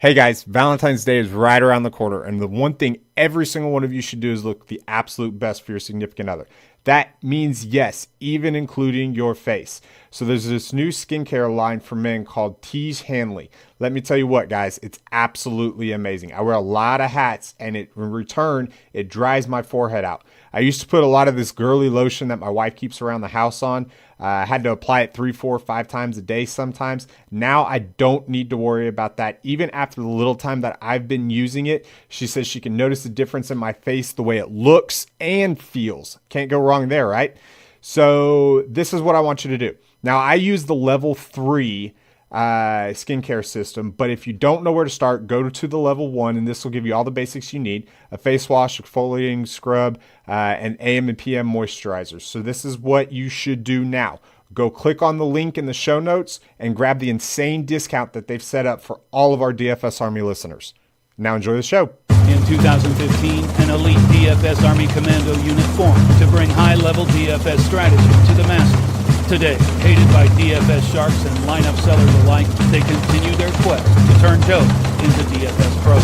Hey guys, Valentine's Day is right around the corner, and the one thing every single one of you should do is look the absolute best for your significant other. That means yes, even including your face. So there's this new skincare line for men called Tease Hanley. Let me tell you what, guys, it's absolutely amazing. I wear a lot of hats, and in return, it dries my forehead out. I used to put a lot of this girly lotion that my wife keeps around the house on. I had to apply it 3, 4, 5 times a day sometimes. Now I don't need to worry about that. Even after the little time that I've been using it, she says she can notice the difference in my face, the way it looks and feels. Can't go wrong there, right? So this is what I want you to do. Now I use the level 3 skincare system, but if you don't know where to start, go to the level 1, and this will give you all the basics you need: a face wash, exfoliating scrub, and AM and PM moisturizers. So this is what you should do now. Go click on the link in the show notes and grab the insane discount that they've set up for all of our DFS Army listeners. Now enjoy the show. In 2015, an elite DFS Army Commando unit formed to bring high-level DFS strategy to the masses. Today, hated by DFS sharks and lineup sellers alike, they continue their quest to turn Joe into DFS pros.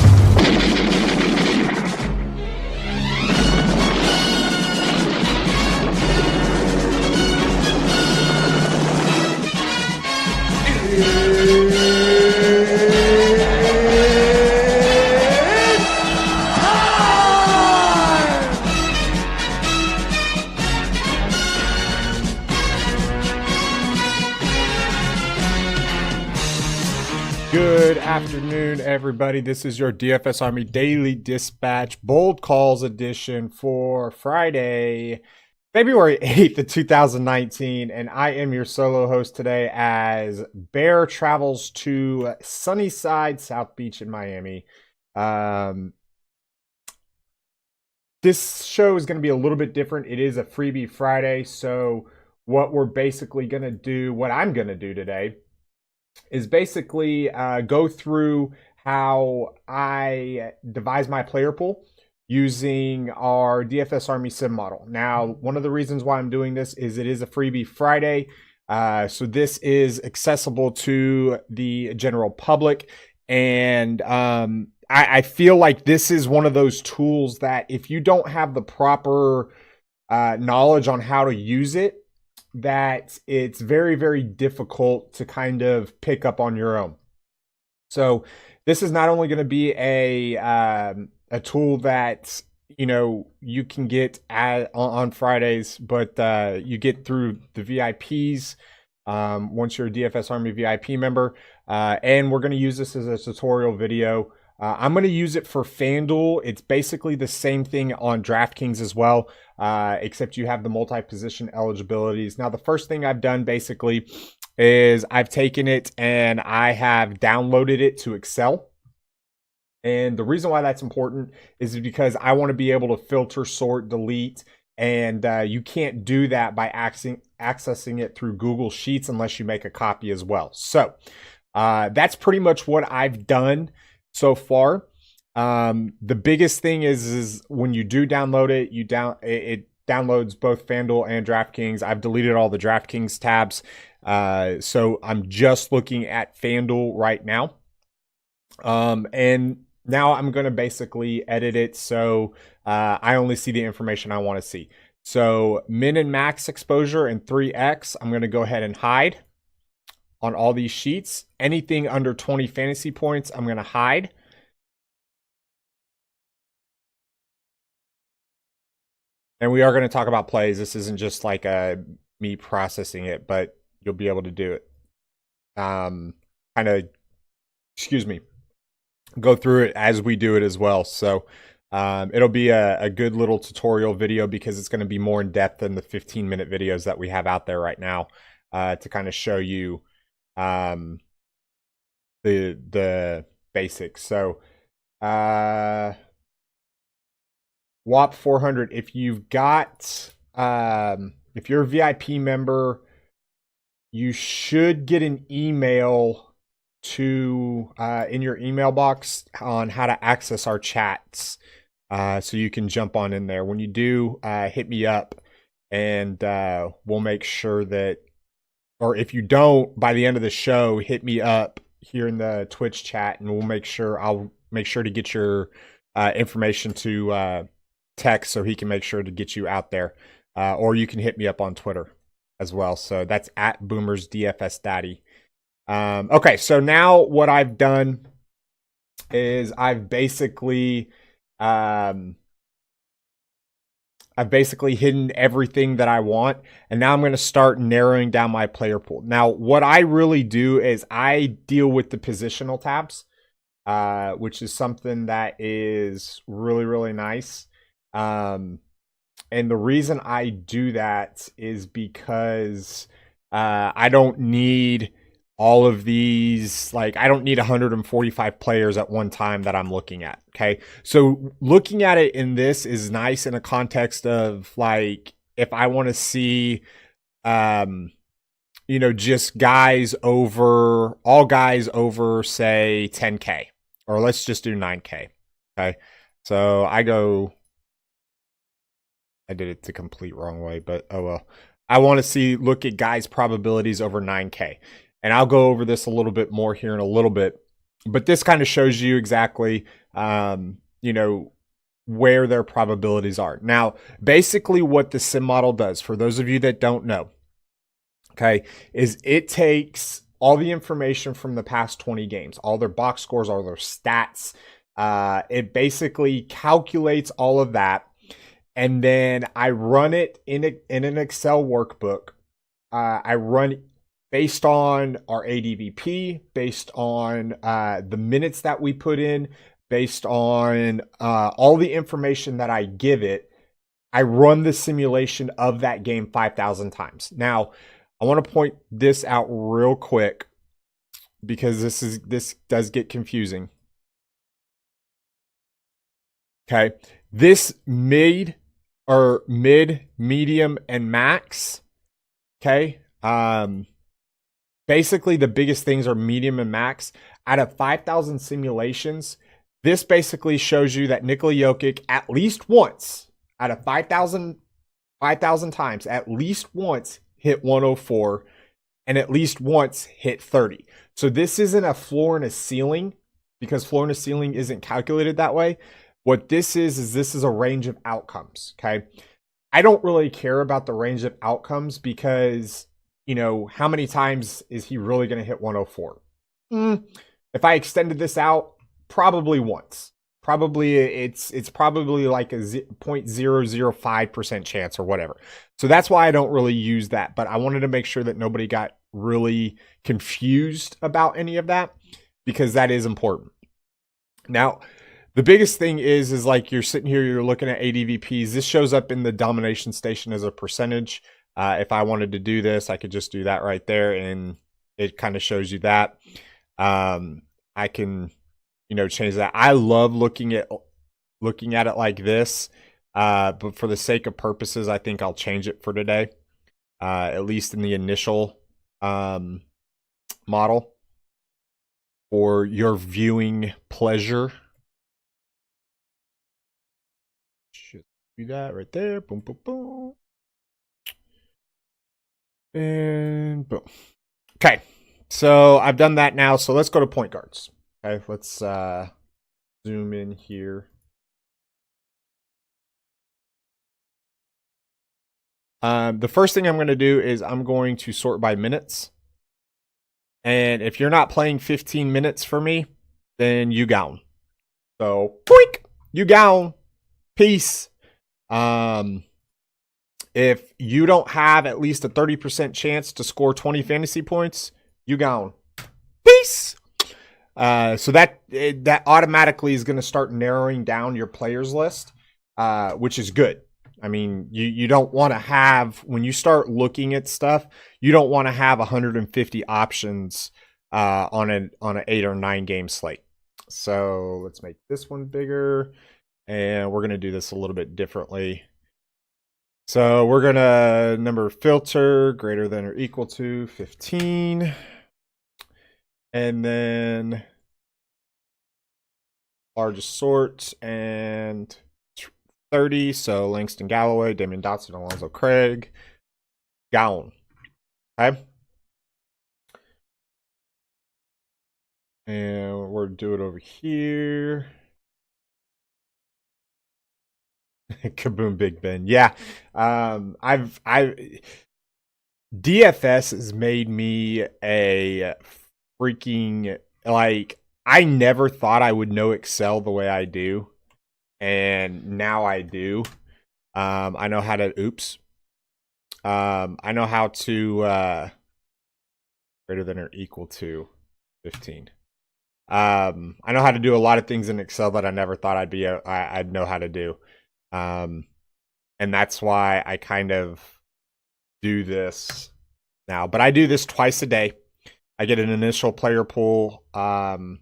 Good afternoon, everybody. This is your DFS Army Daily Dispatch Bold Calls edition for Friday, February 8th of 2019, and I am your solo host today as Bear travels to Sunnyside, South Beach in Miami. This show is going to be a little bit different. It is a freebie Friday, so what I'm going to do today is basically go through how I devise my player pool using our DFS Army sim model. Now, one of the reasons why I'm doing this is it is a freebie Friday. So this is accessible to the general public. And I feel like this is one of those tools that if you don't have the proper knowledge on how to use it, that it's very, very difficult to kind of pick up on your own. So this is not only going to be a tool that, you know, you can get on Fridays, but you get through the VIPs once you're a DFS Army VIP member. And we're going to use this as a tutorial video. I'm going to use it for Fanduel. It's basically the same thing on DraftKings as well, except you have the multi-position eligibilities. Now, the first thing I've done basically is I've taken it and I have downloaded it to Excel. And the reason why that's important is because I want to be able to filter, sort, delete, and you can't do that by accessing it through Google Sheets unless you make a copy as well. So that's pretty much what I've done so far. The biggest thing is when you do download it, it downloads both Fanduel and DraftKings. I've deleted all the DraftKings tabs, so I'm just looking at Fanduel right now. And now I'm going to basically edit it so I only see the information I want to see. So min and max exposure and 3x, I'm going to go ahead and hide on all these sheets. Anything under 20 fantasy points, I'm going to hide. And we are going to talk about plays. This isn't just like me processing it, but you'll be able to do it. Go through it as we do it as well. So it'll be a good little tutorial video because it's going to be more in depth than the 15-minute videos that we have out there right now to kind of show you the basics. So WAP 400, if you've got if you're a VIP member, you should get an email to in your email box on how to access our chats, so you can jump on in there. When you do, hit me up and we'll make sure that, or if you don't, by the end of the show, hit me up here in the Twitch chat, and I'll make sure to get your information to text so he can make sure to get you out there. Or you can hit me up on Twitter as well. So that's at BoomersDFS okay, so now what I've done is I've basically hidden everything that I want, and now I'm going to start narrowing down my player pool. Now, what I really do is I deal with the positional tabs, which is something that is really, really nice. And the reason I do that is because I don't need all of these, like, I don't need 145 players at one time that I'm looking at. Okay. So looking at it in this is nice in a context of, like, if I want to see, just all guys over, say, 10K, or let's just do 9K. Okay. So I did it the complete wrong way, but oh well. I want to look at guys' probabilities over 9K. And I'll go over this a little bit more here in a little bit. But this kind of shows you exactly, where their probabilities are. Now, basically what the sim model does, for those of you that don't know, okay, is it takes all the information from the past 20 games, all their box scores, all their stats. It basically calculates all of that. And then I run it in an Excel workbook. I run based on our ADVP, based on the minutes that we put in, based on all the information that I give it. I run the simulation of that game 5,000 times. Now, I want to point this out real quick because this does get confusing. Okay, this mid, medium, and max. Okay. Basically, the biggest things are medium and max. Out of 5,000 simulations, this basically shows you that Nikola Jokic at least once, out of 5,000 times, at least once hit 104 and at least once hit 30. So this isn't a floor and a ceiling, because floor and a ceiling isn't calculated that way. What this is a range of outcomes, okay? I don't really care about the range of outcomes because, how many times is he really going to hit 104? If I extended this out, probably once. Probably it's probably like a 0.005% chance or whatever. So that's why I don't really use that. But I wanted to make sure that nobody got really confused about any of that, because that is important. Now, the biggest thing is like you're sitting here, you're looking at ADVPs. This shows up in the domination station as a percentage. If I wanted to do this, I could just do that right there, and it kind of shows you that. I can, change that. I love looking at it like this, but for the sake of purposes, I think I'll change it for today, at least in the initial model for your viewing pleasure. Should do that right there. Boom, boom, boom. And boom. Okay, so I've done that now. So let's go to point guards. Okay, let's zoom in here. The first thing I'm going to do is I'm going to sort by minutes. And if you're not playing 15 minutes for me, then you gone. So, poink, you gone. Peace. If you don't have at least a 30% chance to score 20 fantasy points, you gone. Peace. So that automatically is going to start narrowing down your players list, which is good. I mean, you don't want to have, when you start looking at stuff, you don't want to have 150 options on an 8 or 9 game slate. So let's make this one bigger, and we're going to do this a little bit differently. So we're going to number filter greater than or equal to 15. And then largest sort and 30. So Langston Galloway, Damian Dotson, Alonzo Craig, Gowan. Okay. And we'll do it over here. Kaboom, Big Ben. Yeah. I DFS has made me a freaking, like, I never thought I would know Excel the way I do. And now I do. I know how to, I know how to, greater than or equal to 15. I know how to do a lot of things in Excel that I never thought I'd know how to do. And that's why I kind of do this now. But I do this twice a day. I get an initial player pool, and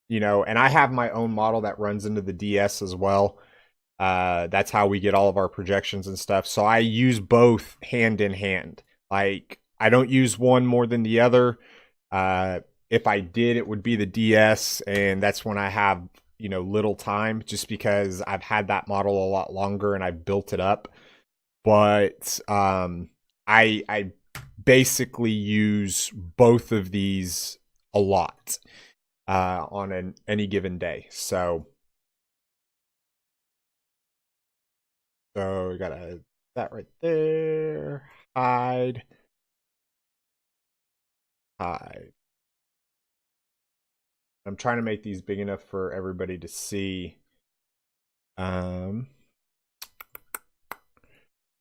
I have my own model that runs into the DS as well. That's how we get all of our projections and stuff. So I use both hand in hand. Like, I don't use one more than the other. If I did, it would be the DS, and that's when I have, little time, just because I've had that model a lot longer and I've built it up. But I basically use both of these a lot on any given day. So we got that right there. Hide. I'm trying to make these big enough for everybody to see.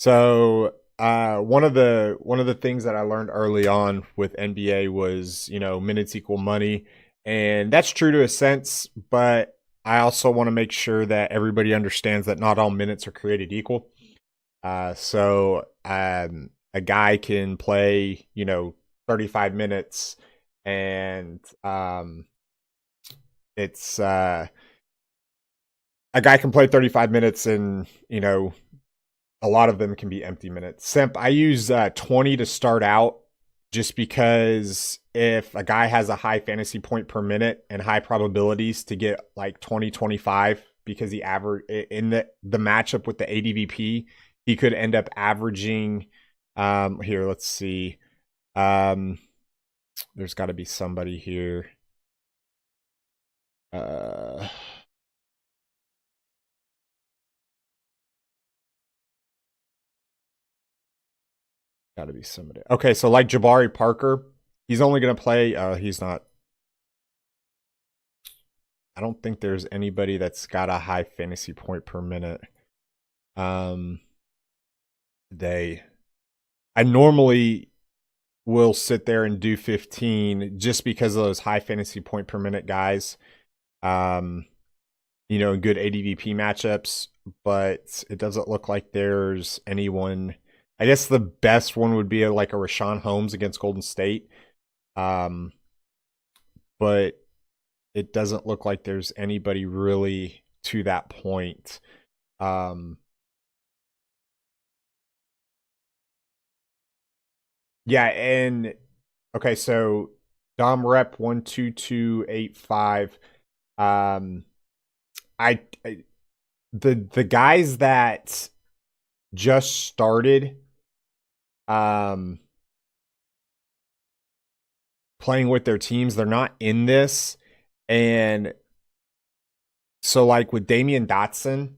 So one of the things that I learned early on with NBA was, minutes equal money, and that's true to a sense, but I also want to make sure that everybody understands that not all minutes are created equal. So a guy can play, 35 minutes, and it's a guy can play 35 minutes, and a lot of them can be empty minutes. Simp, I use 20 to start out, just because if a guy has a high fantasy point per minute and high probabilities to get like 20, 25, because he average in the matchup with the ADVP, he could end up averaging, here, let's see. There's got to be somebody here. Got to be somebody. Okay, so like Jabari Parker, he's only going to play. He's not. I don't think there's anybody that's got a high fantasy point per minute. I normally will sit there and do 15 just because of those high fantasy point per minute guys. In good ADVP matchups, but it doesn't look like there's anyone. I guess the best one would be like a Rashawn Holmes against Golden State. But it doesn't look like there's anybody really to that point. Yeah, and okay, so Dom Rep 12285. The guys that just started playing with their teams, they're not in this. And so like with Damian Dotson,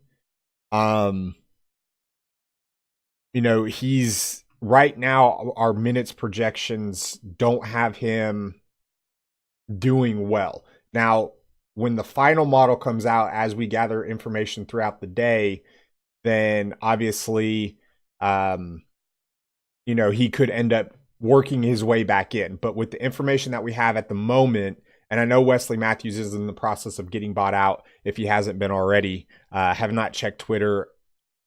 he's right now, our minutes projections don't have him doing well. Now, when the final model comes out, as we gather information throughout the day, then obviously, he could end up working his way back in. But with the information that we have at the moment, and I know Wesley Matthews is in the process of getting bought out if he hasn't been already. Have not checked Twitter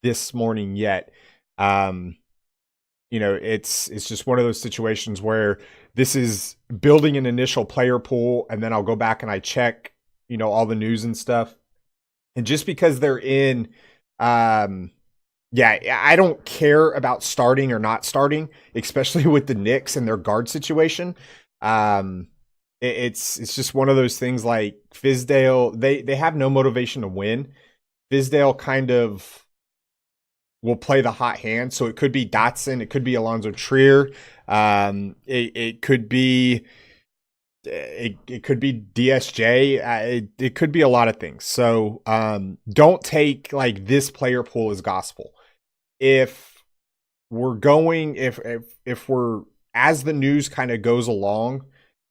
this morning yet. It's just one of those situations where this is building an initial player pool, and then I'll go back and I check, all the news and stuff. And just because they're in, I don't care about starting or not starting, especially with the Knicks and their guard situation. It's just one of those things. Like Fizdale, they have no motivation to win. Fizdale kind of will play the hot hand, so it could be Dotson, it could be Alonzo Trier, it could be It could be DSJ. It could be a lot of things. So don't take like this player pool as gospel. If we're going, if we're, as the news kind of goes along,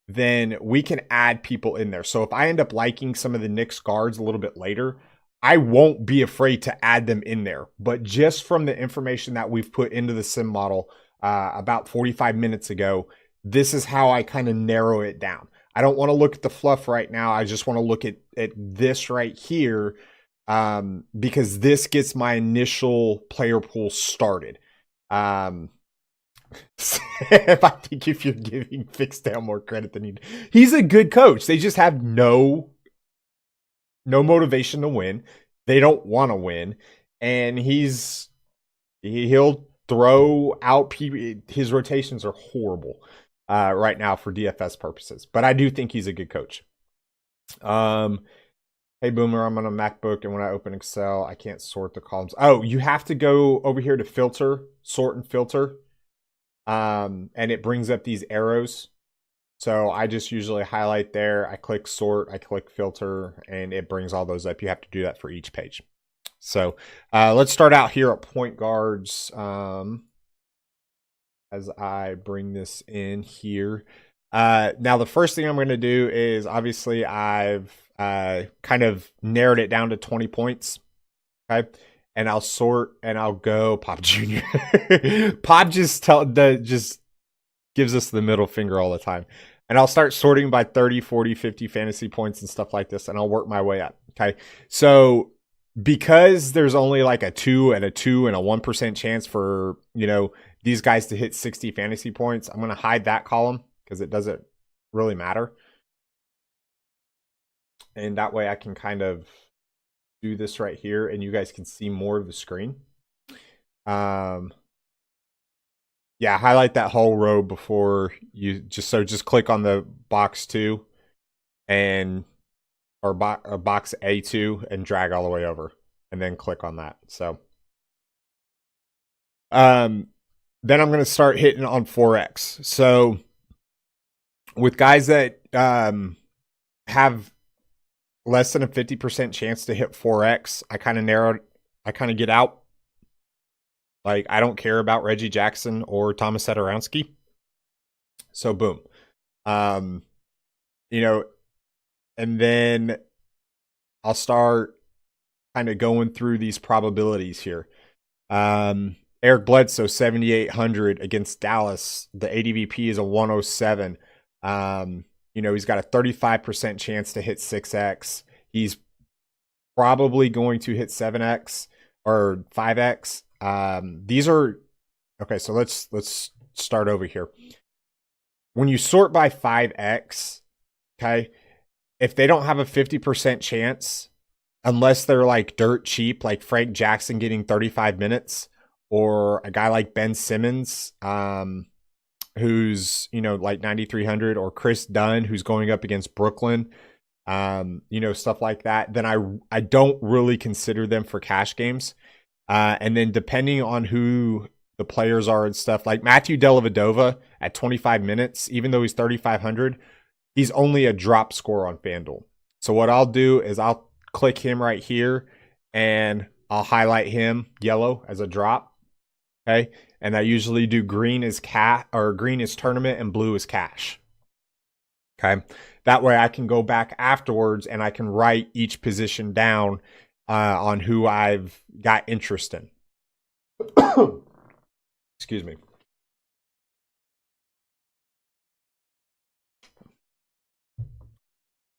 then we can add people in there. So if I end up liking some of the Knicks guards a little bit later, I won't be afraid to add them in there. But just from the information that we've put into the sim model about 45 minutes ago, this is how I kind of narrow it down. I don't want to look at the fluff right now. I just want to look at this right here because this gets my initial player pool started. If you're giving Fixdown more credit than he's a good coach. They just have no motivation to win. They don't want to win, and he'll throw out people. His rotations are horrible right now for DFS purposes, but I do think he's a good coach. Hey Boomer, I'm on a MacBook, and when I open Excel, I can't sort the columns. Oh, you have to go over here to filter, sort and filter. And it brings up these arrows. So I just usually highlight there. I click sort, I click filter, and it brings all those up. You have to do that for each page. So let's start out here at point guards as I bring this in here. Now, the first thing I'm going to do is obviously I've kind of narrowed it down to 20 points. Okay. And I'll sort and I'll go Pop Jr. Pop just gives us the middle finger all the time. And I'll start sorting by 30, 40, 50 fantasy points and stuff like this. And I'll work my way up. Okay. So because there's only like a 2 and a 1% chance for, these guys to hit 60 fantasy points, I'm going to hide that column because it doesn't really matter. And that way I can kind of do this right here and you guys can see more of the screen. Yeah, highlight that whole row before you just click on the box 2 and or box A2 and drag all the way over and then click on that. So then I'm going to start hitting on 4X. So with guys that have less than a 50% chance to hit 4X, I kind of get out. Like, I don't care about Reggie Jackson or Thomas Satoransky. So boom. And then I'll start kind of going through these probabilities here. Eric Bledsoe, 7,800 against Dallas. The ADVP is a 107. He's got a 35% chance to hit 6X. He's probably going to hit 7X or 5X. These are okay. So let's start over here. When you sort by 5X, okay, if they don't have a 50% chance, unless they're like dirt cheap, like Frank Jackson getting 35 minutes, or a guy like Ben Simmons, who's, like 9,300, or Chris Dunn, who's going up against Brooklyn, stuff like that, then I don't really consider them for cash games. And then depending on who the players are and stuff, like Matthew Dellavedova at 25 minutes, even though he's 3,500, he's only a drop score on FanDuel. So what I'll do is I'll click him right here and I'll highlight him yellow as a drop. Okay. And I usually do green is green is tournament and blue is cash. Okay. That way I can go back afterwards and I can write each position down on who I've got interest in. Excuse me.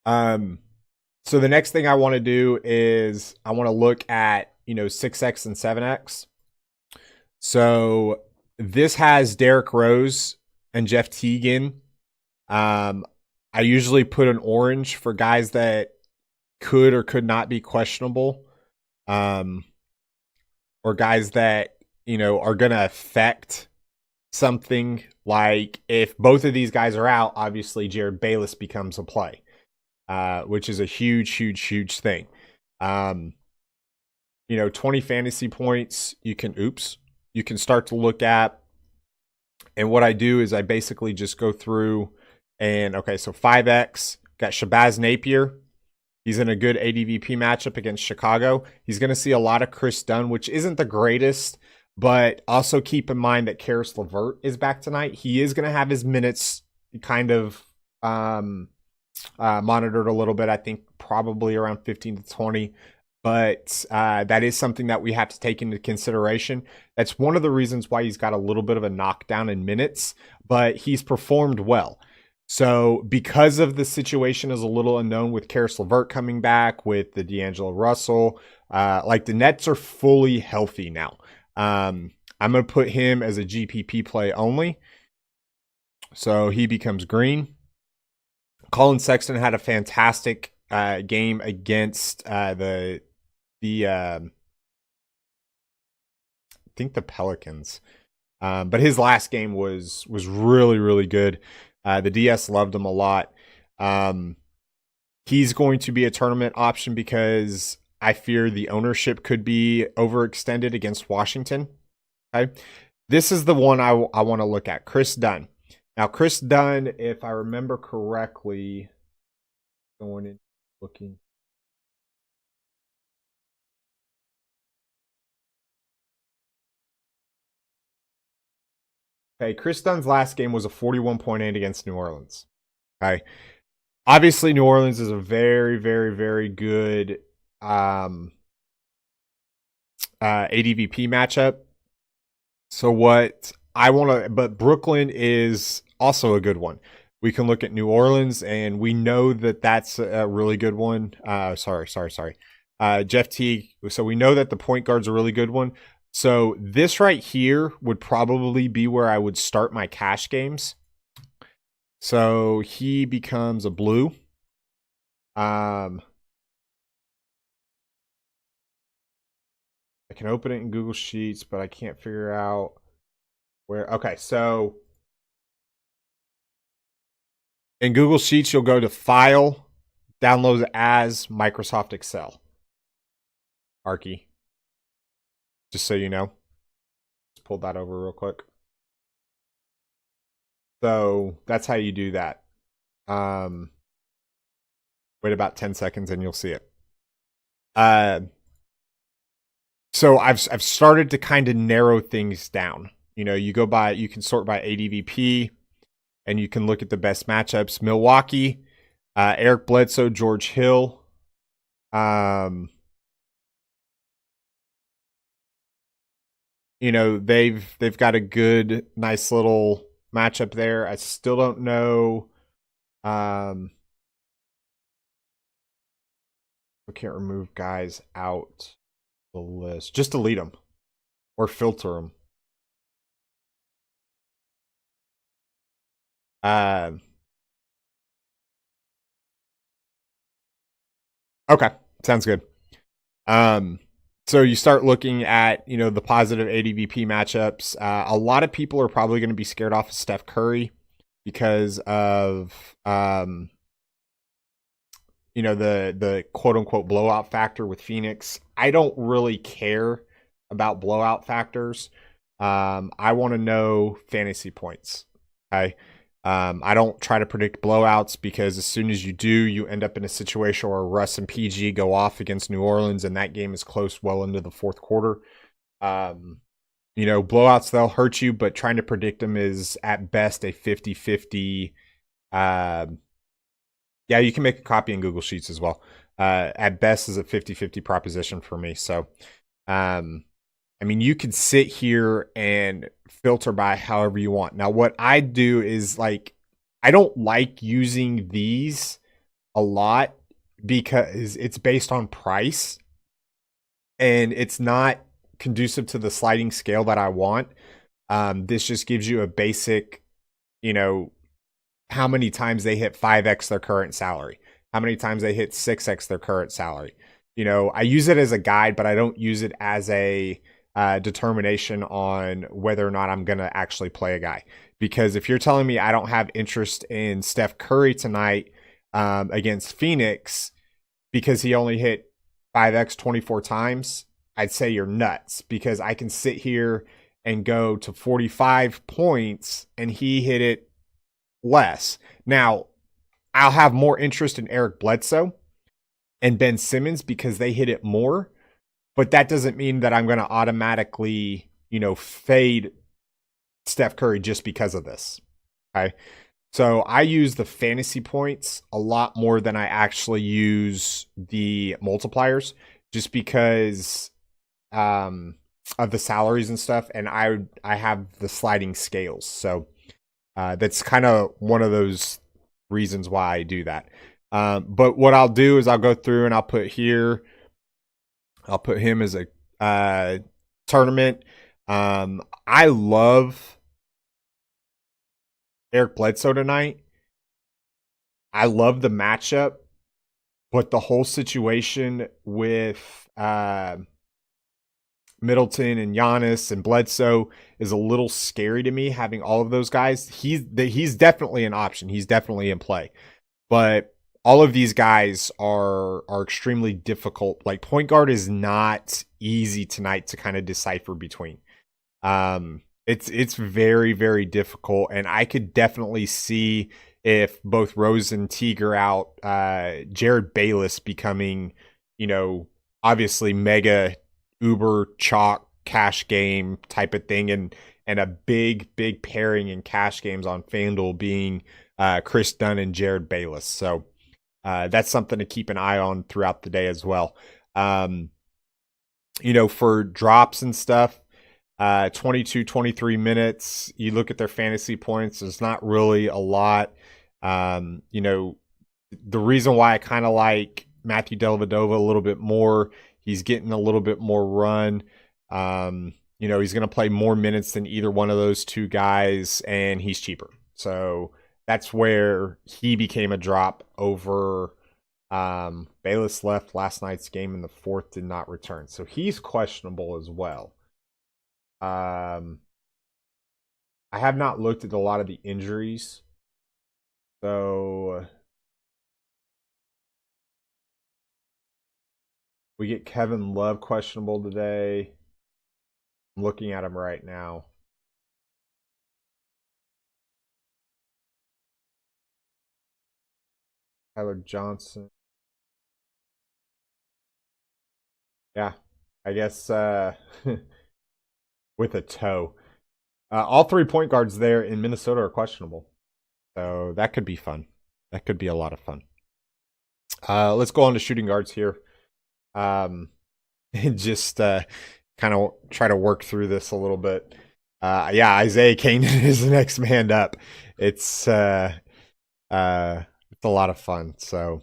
So the next thing I want to do is I want to look at, 6X and 7X. So this has Derrick Rose and Jeff Teagan. I usually put an orange for guys that could or could not be questionable, or guys that, are going to affect something. Like if both of these guys are out, obviously Jared Bayless becomes a play, which is a huge, huge, huge thing. 20 fantasy points, you can start to look at. And what I do is I basically just go through And okay, so 5X. Got Shabazz Napier. He's in a good ADVP matchup against Chicago. He's going to see a lot of Chris Dunn, which isn't the greatest, but also keep in mind that Karis LeVert is back tonight. He is going to have his minutes kind of monitored a little bit. I think probably around 15 to 20. But that is something that we have to take into consideration. That's one of the reasons why he's got a little bit of a knockdown in minutes, but he's performed well. So because of the situation is a little unknown with Karis LeVert coming back, with the D'Angelo Russell, like the Nets are fully healthy now. I'm going to put him as a GPP play only. So he becomes green. Colin Sexton had a fantastic game against I think the Pelicans. But his last game was really, really good. The DS loved him a lot. He's going to be a tournament option because I fear the ownership could be overextended against Washington. Okay. This is the one I want to look at. Chris Dunn. Now, Chris Dunn, if I remember correctly, going in looking. Okay, Chris Dunn's last game was a 41.8 against New Orleans. Okay. Obviously, New Orleans is a very, very, very good ADVP matchup. So what I want to, but Brooklyn is also a good one. We can look at New Orleans, and we know that that's a really good one. Sorry. Jeff Teague. So we know that the point guard's a really good one. So this right here would probably be where I would start my cash games. So he becomes a blue. I can open it in Google Sheets, but I can't figure out where. Okay, so in Google Sheets, you'll go to File, Download as Microsoft Excel. Archie. Just so you know. Just pulled that over real quick. So that's how you do that. Wait about 10 seconds and you'll see it. So I've started to kind of narrow things down. You know, you can sort by ADVP, and you can look at the best matchups. Milwaukee, Eric Bledsoe, George Hill. You know, they've got a good, nice little matchup there. I still don't know. I can't remove guys out the list. Just delete them or filter them. Okay, sounds good. So you start looking at, you know, the positive ADVP matchups. A lot of people are probably going to be scared off of Steph Curry because of, you know, the quote unquote blowout factor with Phoenix. I don't really care about blowout factors. I want to know fantasy points. Okay. I don't try to predict blowouts because as soon as you do, you end up in a situation where Russ and PG go off against New Orleans and that game is close well into the fourth quarter. You know, blowouts, they'll hurt you, but trying to predict them is at best a 50-50. Yeah, you can make a copy in Google Sheets as well. At best is a 50-50 proposition for me. So, I mean, you could sit here and filter by however you want. Now, what I do is like, I don't like using these a lot because it's based on price and it's not conducive to the sliding scale that I want. This just gives you a basic, you know, how many times they hit 5x their current salary, how many times they hit 6x their current salary. You know, I use it as a guide, but I don't use it as a determination on whether or not I'm going to actually play a guy. Because if you're telling me I don't have interest in Steph Curry tonight against Phoenix because he only hit 5x 24 times, I'd say you're nuts, because I can sit here and go to 45 points and he hit it less. Now, I'll have more interest in Eric Bledsoe and Ben Simmons because they hit it more, but that doesn't mean that I'm going to automatically, fade Steph Curry just because of this. Okay. So I use the fantasy points a lot more than I actually use the multipliers just because of the salaries and stuff. And I have the sliding scales. So that's kind of one of those reasons why I do that. But what I'll do is I'll go through and I'll put him as a tournament. I love Eric Bledsoe tonight. I love the matchup, but the whole situation with Middleton and Giannis and Bledsoe is a little scary to me, having all of those guys. He's definitely an option. He's definitely in play. But all of these guys are extremely difficult. Like, point guard is not easy tonight to kind of decipher between. It's very, very difficult, and I could definitely see if both Rose and Teague are out, Jared Bayless becoming, obviously mega uber chalk cash game type of thing, and a big pairing in cash games on FanDuel being Chris Dunn and Jared Bayless. So that's something to keep an eye on throughout the day as well. For drops and stuff, 22, 23 minutes, you look at their fantasy points, there's not really a lot. The reason why I kind of like Matthew Dellavedova a little bit more, he's getting a little bit more run. He's going to play more minutes than either one of those two guys, and he's cheaper. So that's where he became a drop over Bayless. Left last night's game in the fourth, did not return. So he's questionable as well. I have not looked at a lot of the injuries. So we get Kevin Love questionable today. I'm looking at him right now. Tyler Johnson. Yeah, I guess with a toe. All 3 point guards there in Minnesota are questionable. So that could be fun. That could be a lot of fun. Let's go on to shooting guards here. And just kind of try to work through this a little bit. Isaiah Kanan is the next man up. It's a lot of fun. So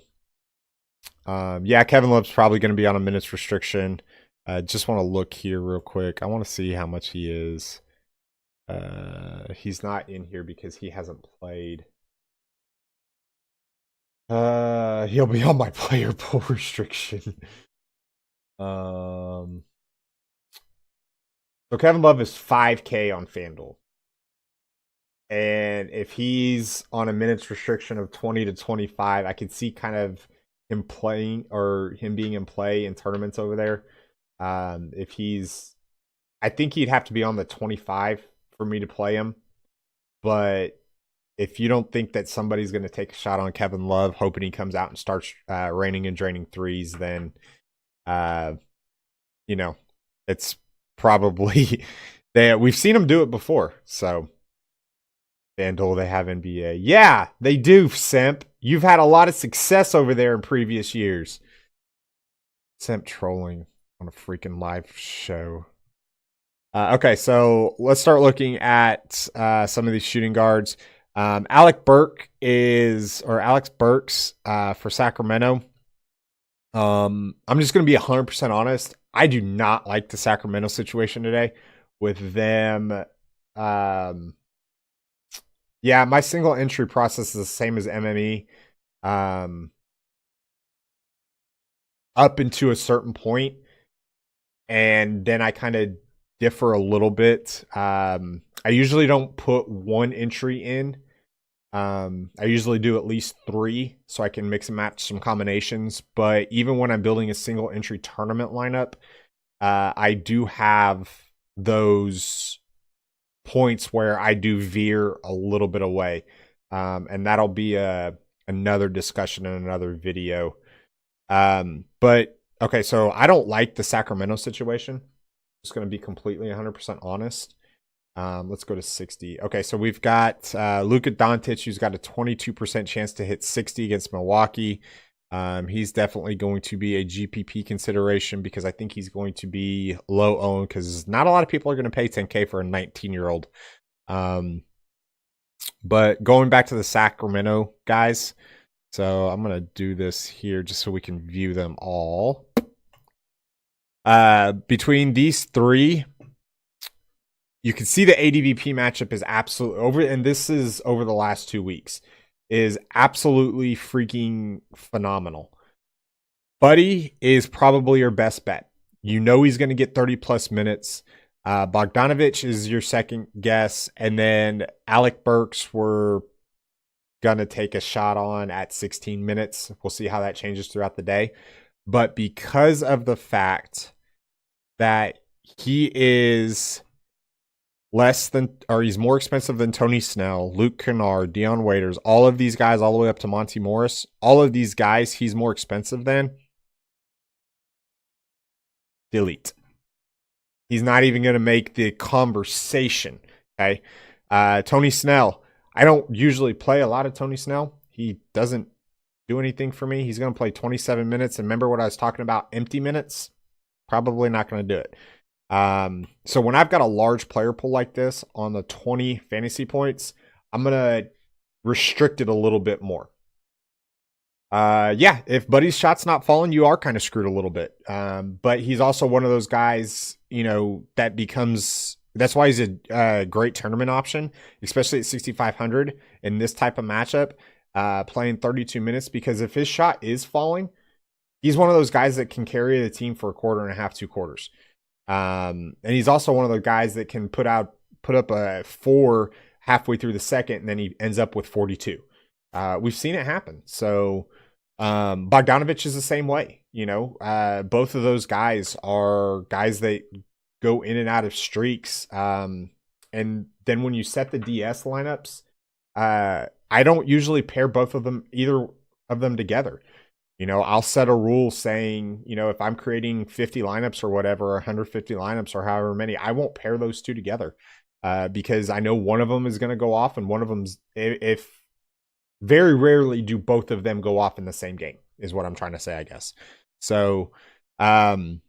Kevin Love's probably going to be on a minutes restriction. Just want to look here real quick. I want to see how much he is. He's not in here because he hasn't played. He'll be on my player pool restriction. So Kevin Love is 5K on FanDuel. And if he's on a minutes restriction of 20 to 25, I could see kind of him playing, or him being in play in tournaments over there. I think he'd have to be on the 25 for me to play him. But if you don't think that somebody's going to take a shot on Kevin Love, hoping he comes out and starts raining and draining threes, then, it's probably we've seen him do it before. So FanDuel, they have NBA. Yeah, they do, Simp. You've had a lot of success over there in previous years. Simp trolling on a freaking live show. Okay, so let's start looking at some of these shooting guards. Alex Burks for Sacramento. I'm just going to be 100% honest. I do not like the Sacramento situation today with them. My single entry process is the same as MME. Up into a certain point, and then I kind of differ a little bit. I usually don't put one entry in. I usually do at least 3 so I can mix and match some combinations. But even when I'm building a single entry tournament lineup, I do have those points where I do veer a little bit away. And that'll be another discussion in another video. But okay, so I don't like the Sacramento situation. Just going to be completely 100% honest. Let's go to 60. Okay, so we've got Luka Doncic, who's got a 22% chance to hit 60 against Milwaukee. He's definitely going to be a GPP consideration because I think he's going to be low owned because not a lot of people are going to pay 10K for a 19-year-old. But going back to the Sacramento guys, so I'm going to do this here just so we can view them all. Between these three, you can see the ADVP matchup is absolutely over, and this is over the last 2 weeks, is absolutely freaking phenomenal. Buddy is probably your best bet. You know he's going to get 30 plus minutes. Bogdanovic is your second guess, and then Alec Burks we're going to take a shot on at 16 minutes. We'll see how that changes throughout the day. But because of the fact that he is he's more expensive than Tony Snell, Luke Kennard, Dion Waiters, all of these guys, all the way up to Monty Morris, all of these guys he's more expensive than. Delete. He's not even going to make the conversation. Okay. Tony Snell. I don't usually play a lot of Tony Snell. He doesn't do anything for me. He's going to play 27 minutes. And remember what I was talking about? Empty minutes? Probably not going to do it. So when I've got a large player pool like this on the 20 fantasy points, I'm going to restrict it a little bit more. Yeah, if Buddy's shot's not falling, you are kind of screwed a little bit. But he's also one of those guys, that's why he's a great tournament option, especially at 6,500 in this type of matchup, playing 32 minutes, because if his shot is falling, he's one of those guys that can carry the team for a quarter and a half, 2 quarters. And he's also one of the guys that can put up a 4 halfway through the second, and then he ends up with 42. We've seen it happen. So Bogdanovic is the same way. Both of those guys are guys that go in and out of streaks. And then when you set the DS lineups, I don't usually pair either of them together. I'll set a rule saying, if I'm creating 50 lineups or whatever, 150 lineups or however many, I won't pair those two together because I know one of them is going to go off, and one of them's, if very rarely do both of them go off in the same game, is what I'm trying to say, I guess. So I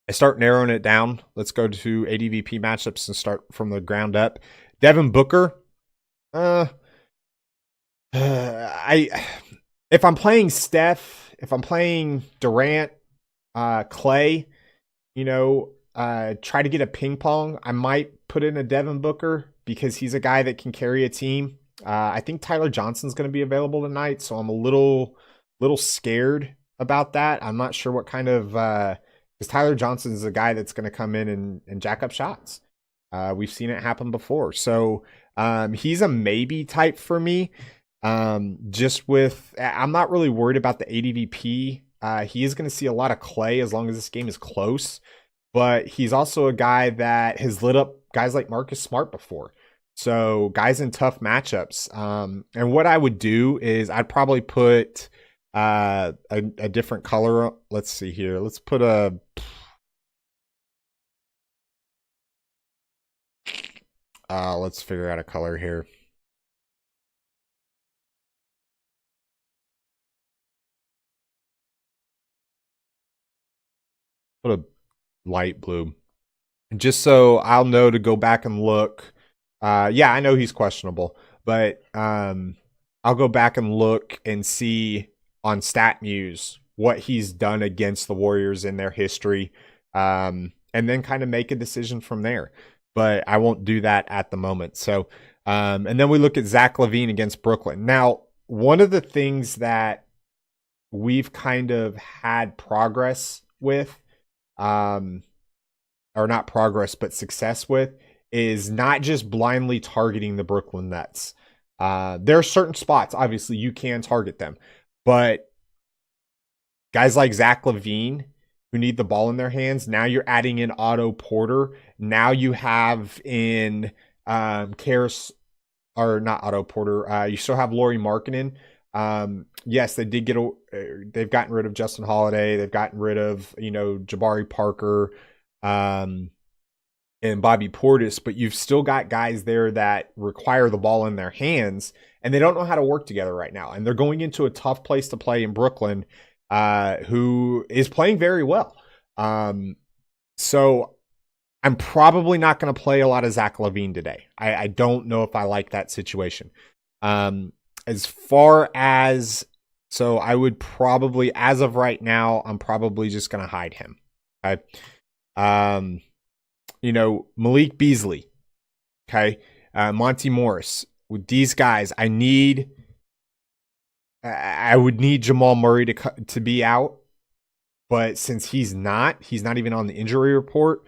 start narrowing it down. Let's go to ADVP matchups and start from the ground up. Devin Booker. If I'm playing Steph, if I'm playing Durant, Clay, try to get a ping pong, I might put in a Devin Booker because he's a guy that can carry a team. I think Tyler Johnson's going to be available tonight, so I'm a little scared about that. I'm not sure what kind of because Tyler Johnson is a guy that's going to come in and jack up shots. We've seen it happen before, so he's a maybe type for me. I'm not really worried about the ADVP. He is going to see a lot of Clay as long as this game is close, but he's also a guy that has lit up guys like Marcus Smart before. So guys in tough matchups. And what I would do is I'd probably put a different color. Let's see here. Let's put let's figure out a color here. Put a light blue. Just so I'll know to go back and look. Yeah, I know he's questionable, but I'll go back and look and see on StatMuse what he's done against the Warriors in their history, and then kind of make a decision from there. But I won't do that at the moment. So, and then we look at Zach LaVine against Brooklyn. Now, one of the things that we've kind of had progress with, or not progress, but success with, is not just blindly targeting the Brooklyn Nets. There are certain spots, obviously, you can target them. But guys like Zach LaVine, who need the ball in their hands, now you're adding in Otto Porter. Now you have in Karis or not Otto Porter. You still have Lauri Markkanen. Yes, they did they've gotten rid of Justin Holiday. They've gotten rid of, Jabari Parker, and Bobby Portis, but you've still got guys there that require the ball in their hands, and they don't know how to work together right now. And they're going into a tough place to play in Brooklyn, who is playing very well. So I'm probably not going to play a lot of Zach LaVine today. I don't know if I like that situation. As far as, so I would probably, as of right now, I'm probably just going to hide him. Okay. Malik Beasley. Okay. Monty Morris. With these guys, I would need Jamal Murray to be out. But since he's not even on the injury report.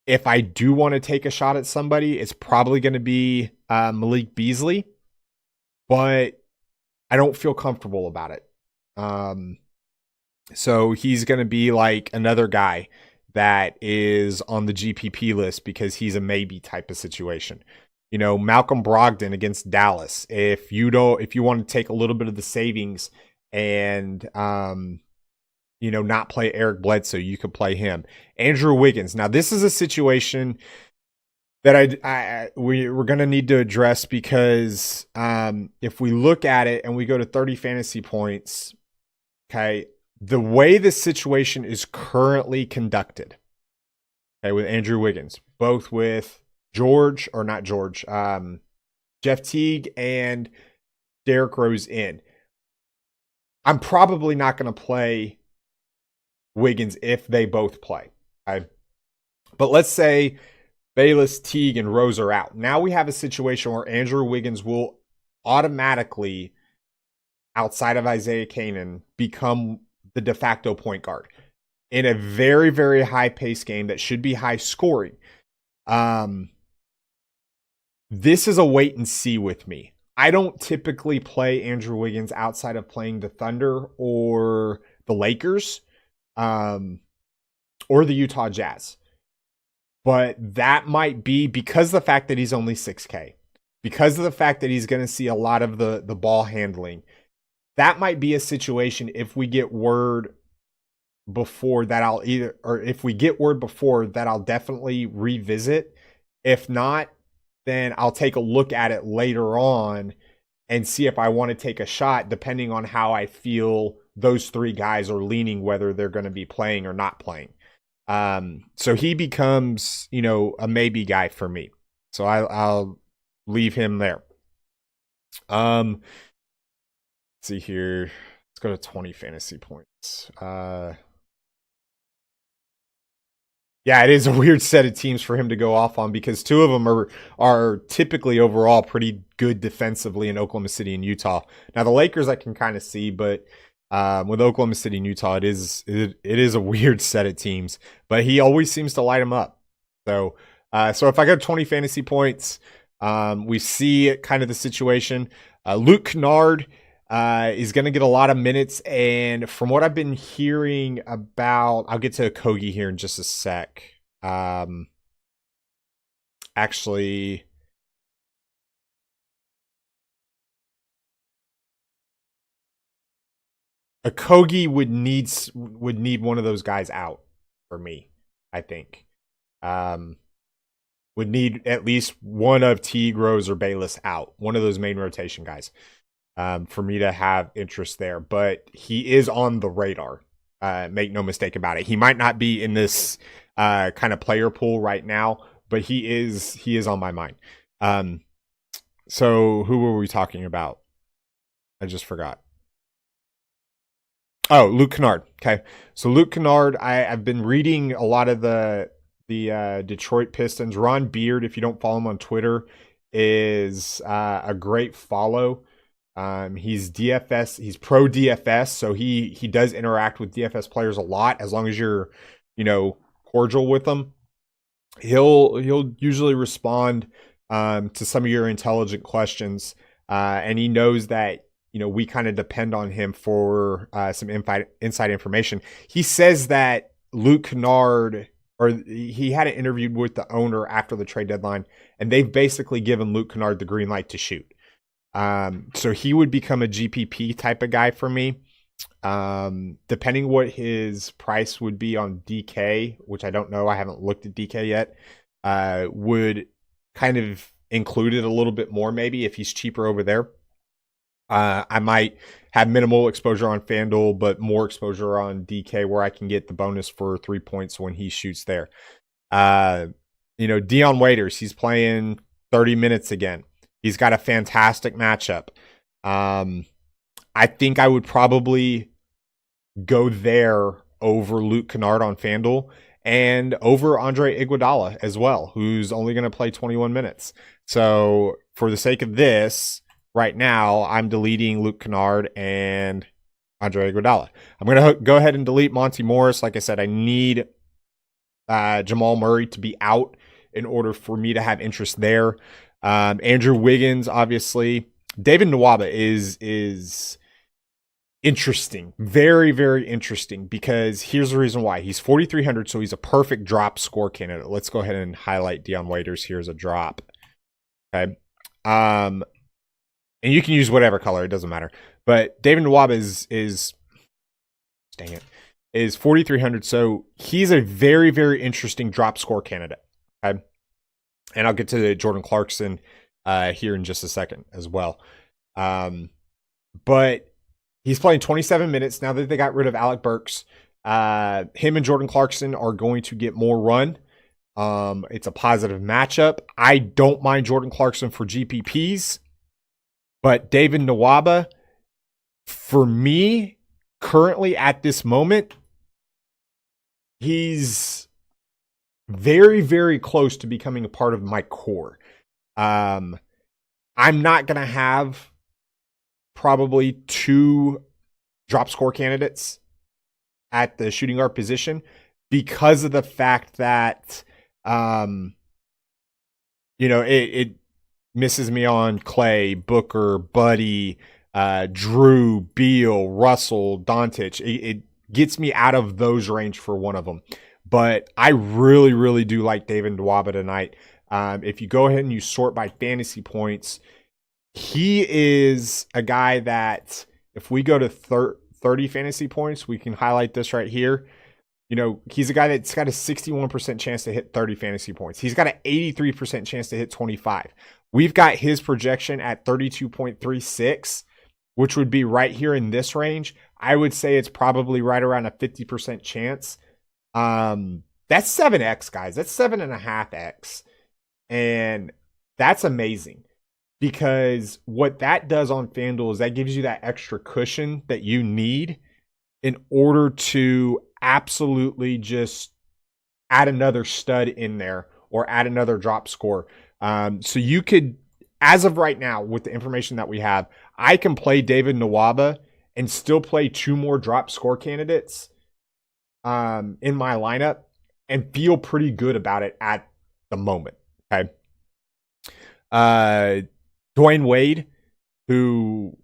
If I do want to take a shot at somebody, it's probably going to be Malik Beasley. But I don't feel comfortable about it. So he's going to be like another guy that is on the GPP list because he's a maybe type of situation. Malcolm Brogdon against Dallas. If you want to take a little bit of the savings and not play Eric Bledsoe, you could play him. Andrew Wiggins. Now, this is a situation that we're going to need to address because if we look at it and we go to 30 fantasy points, okay, the way this situation is currently conducted, okay, with Andrew Wiggins, both with Jeff Teague and Derrick Rose in, I'm probably not going to play Wiggins if they both play. Okay? But let's say Bayless, Teague, and Rose are out. Now we have a situation where Andrew Wiggins will automatically, outside of Isaiah Canaan, become the de facto point guard in a very, very high-paced game that should be high-scoring. This is a wait and see with me. I don't typically play Andrew Wiggins outside of playing the Thunder or the Lakers, or the Utah Jazz. But that might be because of the fact that he's only 6K, because of the fact that he's going to see a lot of the ball handling. That might be a situation if we get word before that I'll definitely revisit. If not, then I'll take a look at it later on and see if I want to take a shot, depending on how I feel those three guys are leaning, whether they're going to be playing or not playing. So he becomes, a maybe guy for me. So I'll leave him there. Let's see here. Let's go to 20 fantasy points. Yeah, it is a weird set of teams for him to go off on because two of them are typically overall pretty good defensively in Oklahoma City and Utah. Now the Lakers I can kind of see, but with Oklahoma City and Utah, it is a weird set of teams. But he always seems to light them up. So if I go 20 fantasy points, we see kind of the situation. Luke Kennard is going to get a lot of minutes, and from what I've been hearing about, I'll get to Kogi here in just a sec. Actually, Kogi would need one of those guys out for me, I think. Would need at least one of Teague, Rose, or Bayless out. One of those main rotation guys. For me to have interest there, but he is on the radar. Make no mistake about it. He might not be in this kind of player pool right now, but he is on my mind. So who were we talking about? I just forgot. Oh, Luke Kennard. Okay, so Luke Kennard. I've been reading a lot of the Detroit Pistons. Ron Beard, if you don't follow him on Twitter, is a great follow. He's DFS, he's pro DFS, so he does interact with DFS players a lot. As long as you're, cordial with them, he'll usually respond to some of your intelligent questions, and he knows that we kind of depend on him for some inside information. He says that Luke Kennard or he had an interview with the owner after the trade deadline, and they've basically given Luke Kennard the green light to shoot. So he would become a GPP type of guy for me. Depending what his price would be on DK, which I don't know, I haven't looked at DK yet, would kind of include it a little bit more maybe if he's cheaper over there. I might have minimal exposure on FanDuel, but more exposure on DK where I can get the bonus for 3 points when he shoots there. Dion Waiters, he's playing 30 minutes again. He's got a fantastic matchup. I think I would probably go there over Luke Kennard on FanDuel and over Andre Iguodala as well, who's only going to play 21 minutes. So for the sake of this, right now, I'm deleting Luke Kennard and Andre Iguodala. I'm going to go ahead and delete Monty Morris. Like I said, I need Jamal Murray to be out in order for me to have interest there. Andrew Wiggins, obviously. David Nwaba is interesting. Very, very interesting, because here's the reason why. He's 4,300, so he's a perfect drop score candidate. Let's go ahead and highlight Dion Waiters here as a drop. Okay. And you can use whatever color, it doesn't matter. But David Nwaba is 4,300, so he's a very, very interesting drop score candidate. Okay. And I'll get to Jordan Clarkson here in just a second as well. But he's playing 27 minutes now that they got rid of Alec Burks. Him and Jordan Clarkson are going to get more run. It's a positive matchup. I don't mind Jordan Clarkson for GPPs, but David Nwaba, for me, currently at this moment, he's very, very close to becoming a part of my core. I'm not going to have probably 2 drop score candidates at the shooting guard position because of the fact that, it misses me on Clay, Booker, Buddy, Drew, Beal, Russell, Doncic. It gets me out of those range for one of them. But I really, really do like David Nwaba tonight. If you go ahead and you sort by fantasy points, he is a guy that if we go to 30 fantasy points, we can highlight this right here. He's a guy that's got a 61% chance to hit 30 fantasy points. He's got an 83% chance to hit 25. We've got his projection at 32.36, which would be right here in this range. I would say it's probably right around a 50% chance. That's 7x, guys. That's 7.5x. And that's amazing, because what that does on FanDuel is that gives you that extra cushion that you need in order to absolutely just add another stud in there or add another drop score. So you could, as of right now, with the information that we have, I can play David Nwaba and still play 2 more drop score candidates in my lineup and feel pretty good about it at the moment. Okay. Dwayne Wade, who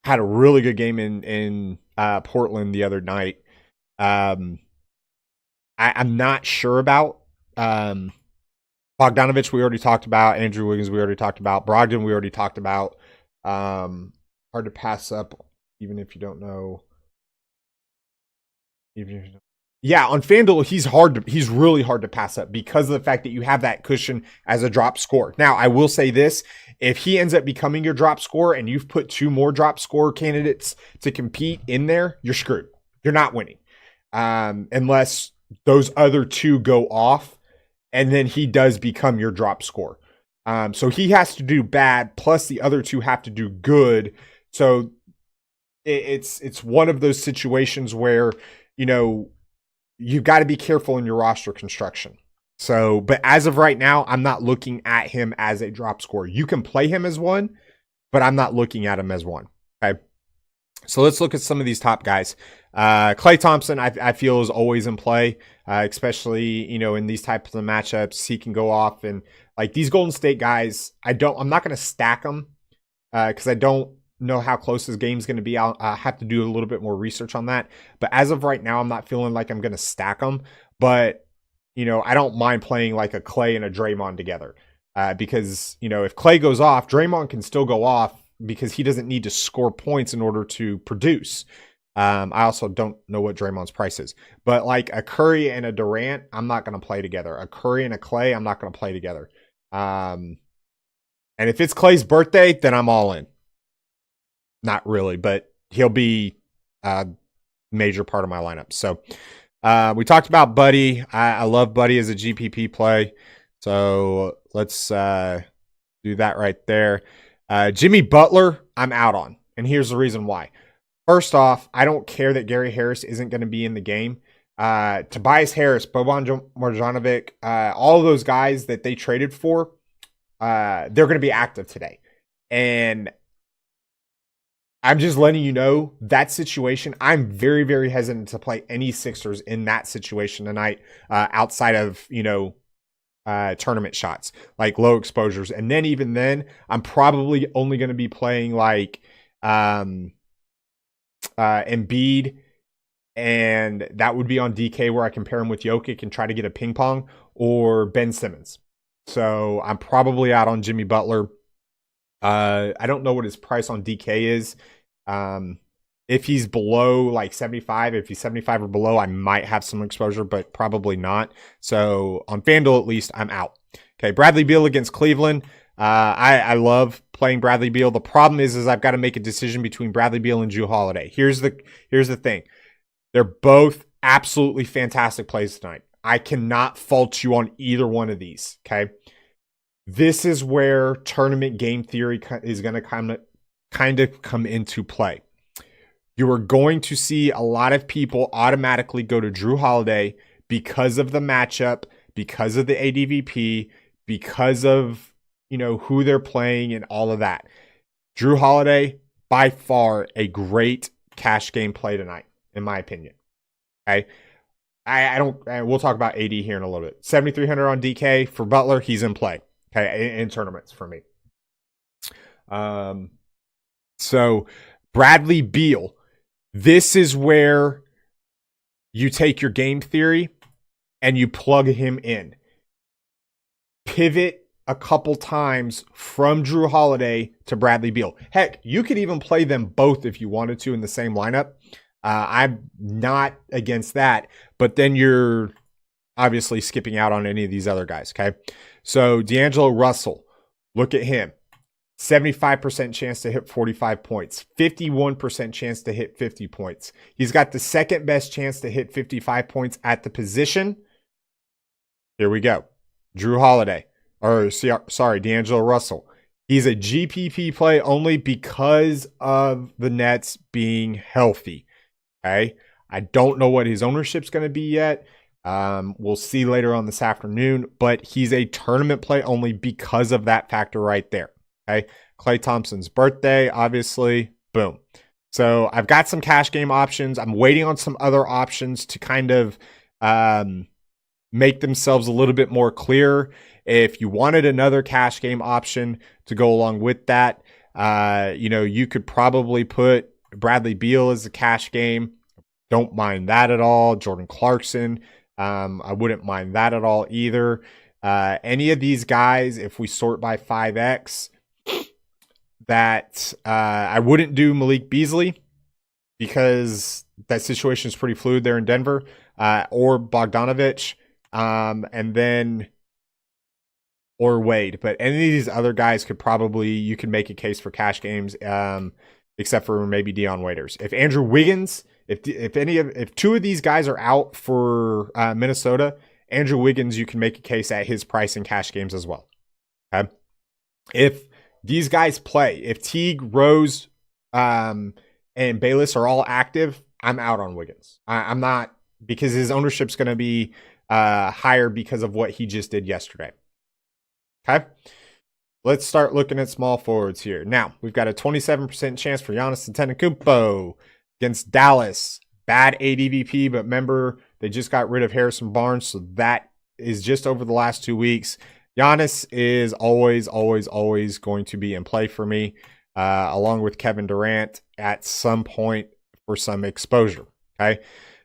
had a really good game in Portland the other night. I'm not sure about. Bogdanovich, we already talked about. Andrew Wiggins, we already talked about. Brogdon, we already talked about. Hard to pass up, even if you don't know. Yeah, on FanDuel, he's really hard to pass up because of the fact that you have that cushion as a drop score. Now, I will say this. If he ends up becoming your drop score and you've put 2 more drop score candidates to compete in there, you're screwed. You're not winning. Unless those other 2 go off and then he does become your drop score. So he has to do bad, plus the other 2 have to do good. So it's one of those situations where, you've got to be careful in your roster construction. So, but as of right now, I'm not looking at him as a drop score. You can play him as one, but I'm not looking at him as one. Okay. So let's look at some of these top guys. Klay Thompson, I feel, is always in play, especially, in these types of matchups. He can go off, and like these Golden State guys, I'm not going to stack them because I don't know how close this game's going to be. I'll have to do a little bit more research on that. But as of right now, I'm not feeling like I'm going to stack them. But I don't mind playing like a Clay and a Draymond together. Because, if Clay goes off, Draymond can still go off because he doesn't need to score points in order to produce. I also don't know what Draymond's price is. But like a Curry and a Durant, I'm not going to play together. A Curry and a Clay, I'm not going to play together. And if it's Clay's birthday, then I'm all in. Not really, but he'll be a major part of my lineup. So we talked about Buddy. I love Buddy as a GPP play. So let's do that right there. Jimmy Butler, I'm out on. And here's the reason why. First off, I don't care that Gary Harris isn't going to be in the game. Tobias Harris, Boban Marjanovic, all of those guys that they traded for, they're going to be active today. And I'm just letting you know that situation. I'm very, very hesitant to play any Sixers in that situation tonight outside of, tournament shots, like low exposures. And then even then, I'm probably only going to be playing like Embiid, and that would be on DK where I compare him with Jokic and try to get a ping pong, or Ben Simmons. So I'm probably out on Jimmy Butler. I don't know what his price on DK is. If he's below like 75, if he's 75 or below, I might have some exposure, but probably not. So on FanDuel, at least, I'm out. Okay, Bradley Beal against Cleveland. I love playing Bradley Beal. The problem is I've got to make a decision between Bradley Beal and Jrue Holiday. Here's the thing. They're both absolutely fantastic plays tonight. I cannot fault you on either one of these. Okay. This is where tournament game theory is going to kind of come into play. You are going to see a lot of people automatically go to Jrue Holiday because of the matchup, because of the ADVP, because of, who they're playing and all of that. Jrue Holiday, by far a great cash game play tonight, in my opinion. Okay. We'll talk about AD here in a little bit. 7,300 on DK for Butler. He's in play. Okay. In tournaments for me. So Bradley Beal, this is where you take your game theory and you plug him in. Pivot a couple times from Jrue Holiday to Bradley Beal. Heck, you could even play them both if you wanted to in the same lineup. I'm not against that, but then you're obviously skipping out on any of these other guys, okay? So D'Angelo Russell, look at him. 75% chance to hit 45 points, 51% chance to hit 50 points. He's got the second best chance to hit 55 points at the position. Here we go. D'Angelo Russell. He's a GPP play only because of the Nets being healthy. Okay. I don't know what his ownership's going to be yet. We'll see later on this afternoon, but he's a tournament play only because of that factor right there. Okay. Klay Thompson's birthday, obviously. Boom. So I've got some cash game options. I'm waiting on some other options to kind of make themselves a little bit more clear. If you wanted another cash game option to go along with that, you could probably put Bradley Beal as a cash game. Don't mind that at all. Jordan Clarkson. I wouldn't mind that at all either. Any of these guys, if we sort by 5X, that I wouldn't do Malik Beasley because that situation is pretty fluid there in Denver, or Bogdanovich, or Wade. But any of these other guys you can make a case for cash games, except for maybe Dion Waiters. If Andrew Wiggins, if two of these guys are out for Minnesota, Andrew Wiggins, you can make a case at his price in cash games as well. Okay. If these guys play, if Teague, Rose, and Bayless are all active, I'm out on Wiggins. I'm not, because his ownership's going to be higher because of what he just did yesterday. Okay. Let's start looking at small forwards here. Now, we've got a 27% chance for Giannis Antetokounmpo against Dallas. Bad ADVP, but remember, they just got rid of Harrison Barnes, so that is just over the last 2 weeks. Giannis is always, always, always going to be in play for me, along with Kevin Durant at some point for some exposure. Okay,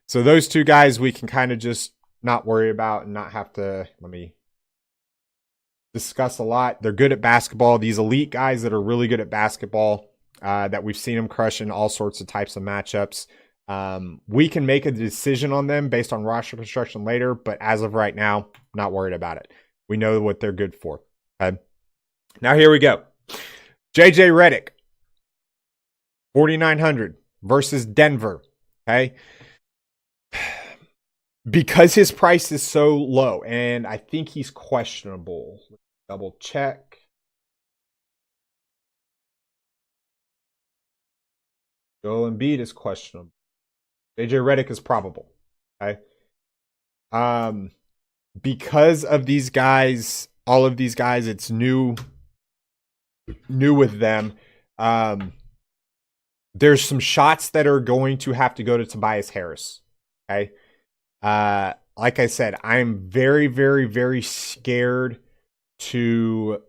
so those two guys we can kind of just not worry about and not have to, let me discuss a lot. They're good at basketball. These elite guys that are really good at basketball, that we've seen them crush in all sorts of types of matchups. We can make a decision on them based on roster construction later, but as of right now, not worried about it. We know what they're good for. Okay. Now here we go. JJ Redick, 4,900 versus Denver. Okay. Because his price is so low, and I think he's questionable. Double check. Joel Embiid is questionable. JJ Redick is probable. Okay. Because of these guys, all of these guys, it's new with them. There's some shots that are going to have to go to Tobias Harris. Okay. Like I said, I'm very, very, very scared to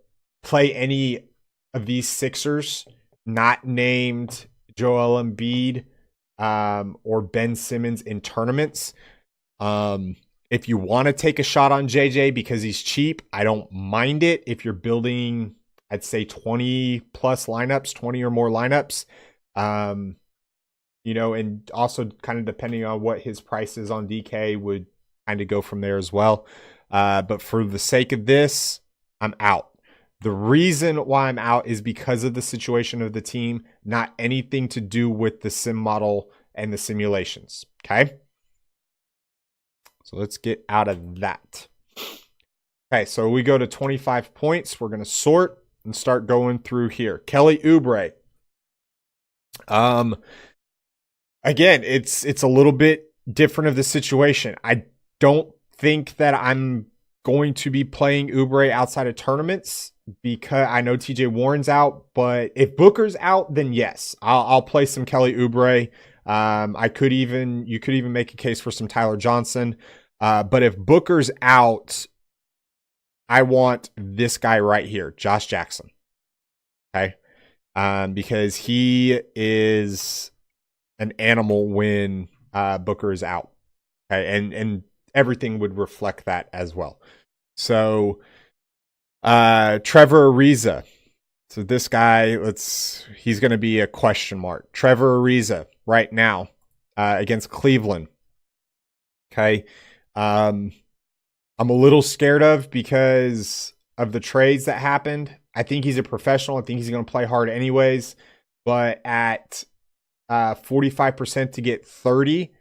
play any of these Sixers not named Joel Embiid or Ben Simmons in tournaments. If you want to take a shot on JJ because he's cheap, I don't mind it. If you're building, I'd say 20 plus lineups, 20 or more lineups, and also kind of depending on what his price is on DK would kind of go from there as well. But for the sake of this, I'm out. The reason why I'm out is because of the situation of the team, not anything to do with the sim model and the simulations. Okay. So let's get out of that. Okay. So we go to 25 points. We're going to sort and start going through here. Kelly Oubre. Again, it's a little bit different of the situation. I don't think that I'm going to be playing Oubre outside of tournaments because I know TJ Warren's out, but if Booker's out, then yes, I'll play some Kelly Oubre. You could even make a case for some Tyler Johnson. But if Booker's out, I want this guy right here, Josh Jackson. Okay. Because he is an animal when Booker is out. Okay. And everything would reflect that as well. So Trevor Ariza. So this guy, he's going to be a question mark. Trevor Ariza right now against Cleveland. Okay. I'm a little scared of because of the trades that happened. I think he's a professional. I think he's going to play hard anyways. But at 45% to get 30,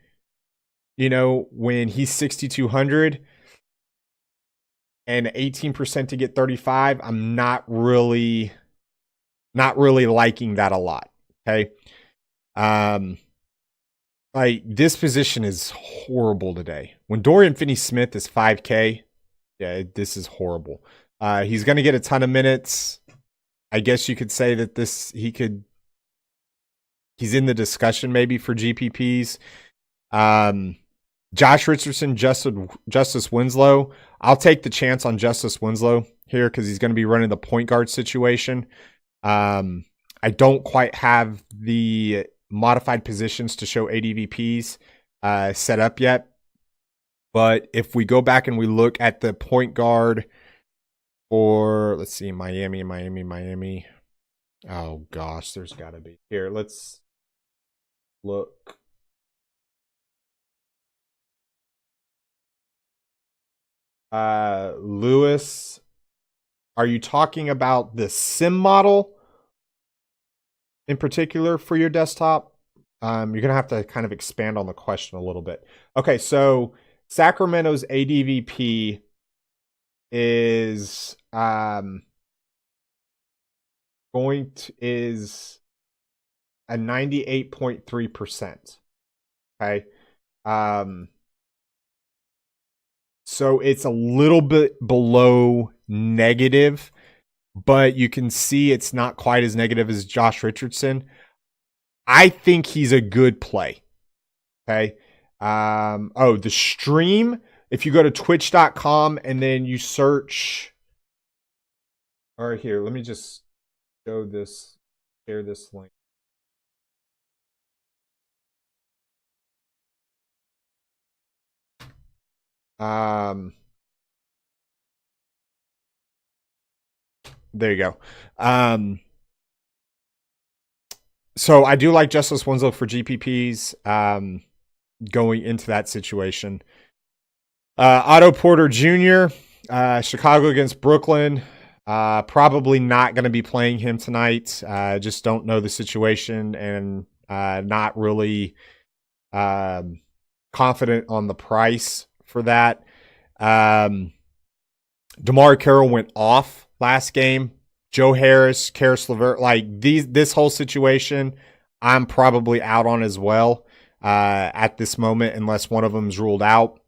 when he's 6,200 and 18% to get 35, I'm not really liking that a lot. Okay. Like this position is horrible today. When Dorian Finney-Smith is 5K, yeah, this is horrible. He's going to get a ton of minutes. I guess you could say that he's in the discussion maybe for GPPs. Josh Richardson, Justice Winslow. I'll take the chance on Justice Winslow here because he's going to be running the point guard situation. I don't quite have the modified positions to show ADVPs set up yet. But if we go back and we look at the point guard for, let's see, Miami. Oh, gosh, there's got to be. Here, let's look. Lewis, are you talking about the sim model in particular for your desktop? You're going to have to kind of expand on the question a little bit. Okay, so Sacramento's ADVP is is a 98.3%. Okay. So it's a little bit below negative, but you can see it's not quite as negative as Josh Richardson. I think he's a good play. Okay. The stream, if you go to twitch.com and then you search. All right, here, let me just share this link. There you go. So I do like Justice Winslow for GPPs going into that situation. Otto Porter Jr., Chicago against Brooklyn. Probably not going to be playing him tonight. Just don't know the situation and not really confident on the price for that. DeMar Carroll went off last game. Joe Harris, Karis LeVert, like this whole situation, I'm probably out on as well at this moment, unless one of them is ruled out.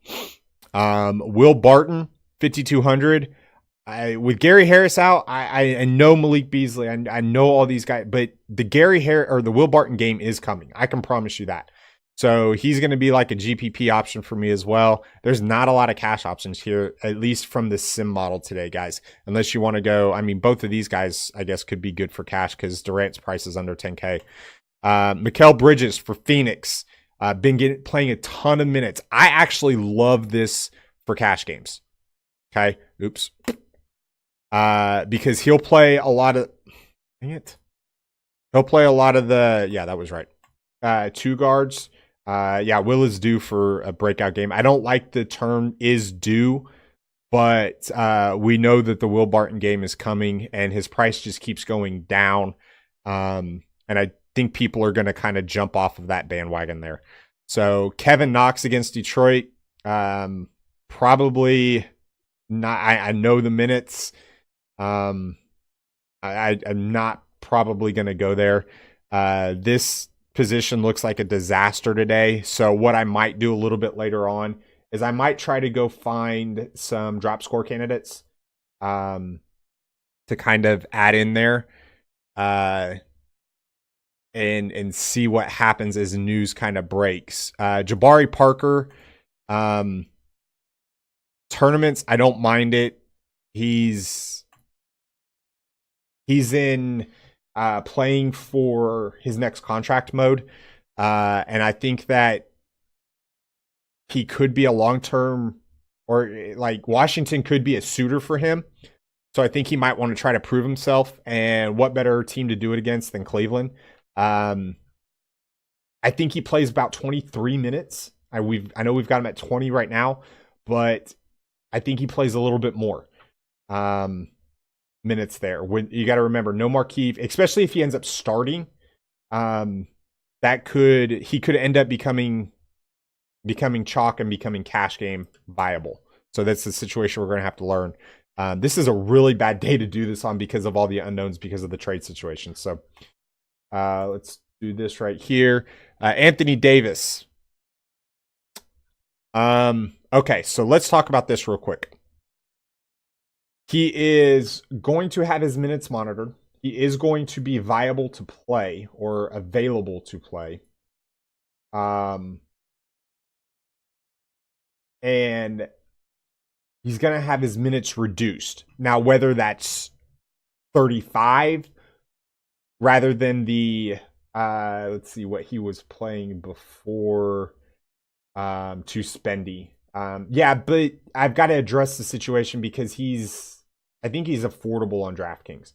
Will Barton, 5,200. With Gary Harris out, I know Malik Beasley. I know all these guys, but the Gary Harris or the Will Barton game is coming. I can promise you that. So he's going to be like a GPP option for me as well. There's not a lot of cash options here, at least from the sim model today, guys. Unless you want to go, I mean, both of these guys, I guess, could be good for cash because Durant's price is under 10K. Mikal Bridges for Phoenix. Been playing a ton of minutes. I actually love this for cash games. Okay. Oops. Because he'll play a lot of, dang it. He'll play a lot of the, yeah, that was right. Two guards. Will is due for a breakout game. I don't like the term is due, but we know that the Will Barton game is coming and his price just keeps going down. And I think people are going to kind of jump off of that bandwagon there. So Kevin Knox against Detroit, probably not. I know the minutes. I'm not probably going to go there. This position looks like a disaster today. So what I might do a little bit later on is I might try to go find some drop score candidates to kind of add in there and see what happens as news kind of breaks. Jabari Parker, tournaments, I don't mind it. He's in playing for his next contract mode. And I think that he could be a long-term, or like Washington could be a suitor for him. So I think he might want to try to prove himself. And what better team to do it against than Cleveland? I think he plays about 23 minutes. I know we've got him at 20 right now, but I think he plays a little bit more minutes there. When you got to remember, no Markieff, especially if he ends up starting, he could end up becoming chalk and becoming cash game viable. So that's the situation we're going to have to learn. This is a really bad day to do this on because of all the unknowns because of the trade situation. So let's do this right here. Anthony Davis. Okay, so let's talk about this real quick. He is going to have his minutes monitored. He is going to be viable to play or available to play. And he's going to have his minutes reduced. Now, whether that's 35 rather than the, let's see what he was playing before, to Spendy. But I've got to address the situation because I think he's affordable on DraftKings.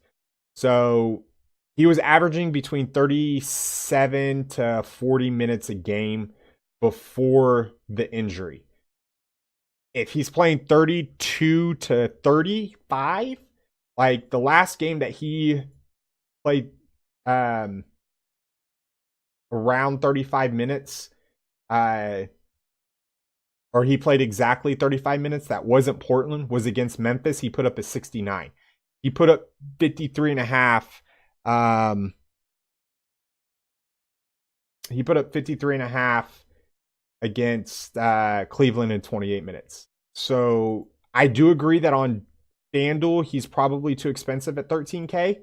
So he was averaging between 37 to 40 minutes a game before the injury. If he's playing 32 to 35, like the last game that he played around 35 minutes, or he played exactly 35 minutes, that wasn't Portland, was against Memphis. He put up a 69. He put up 53 and a half. He put up 53 and a half against Cleveland in 28 minutes. So I do agree that on FanDuel, he's probably too expensive at 13K.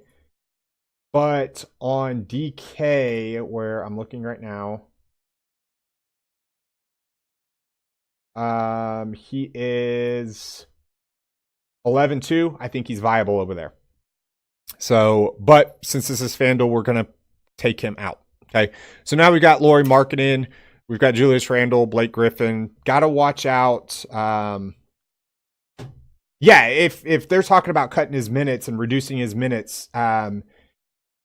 But on DK, where I'm looking right now, he is 11-2. I think he's viable over there. So, but since this is FanDuel, we're going to take him out. Okay. So now we got Lauri Markkanen we've got Julius Randle, Blake Griffin. Got to watch out. Yeah, if they're talking about cutting his minutes and reducing his minutes,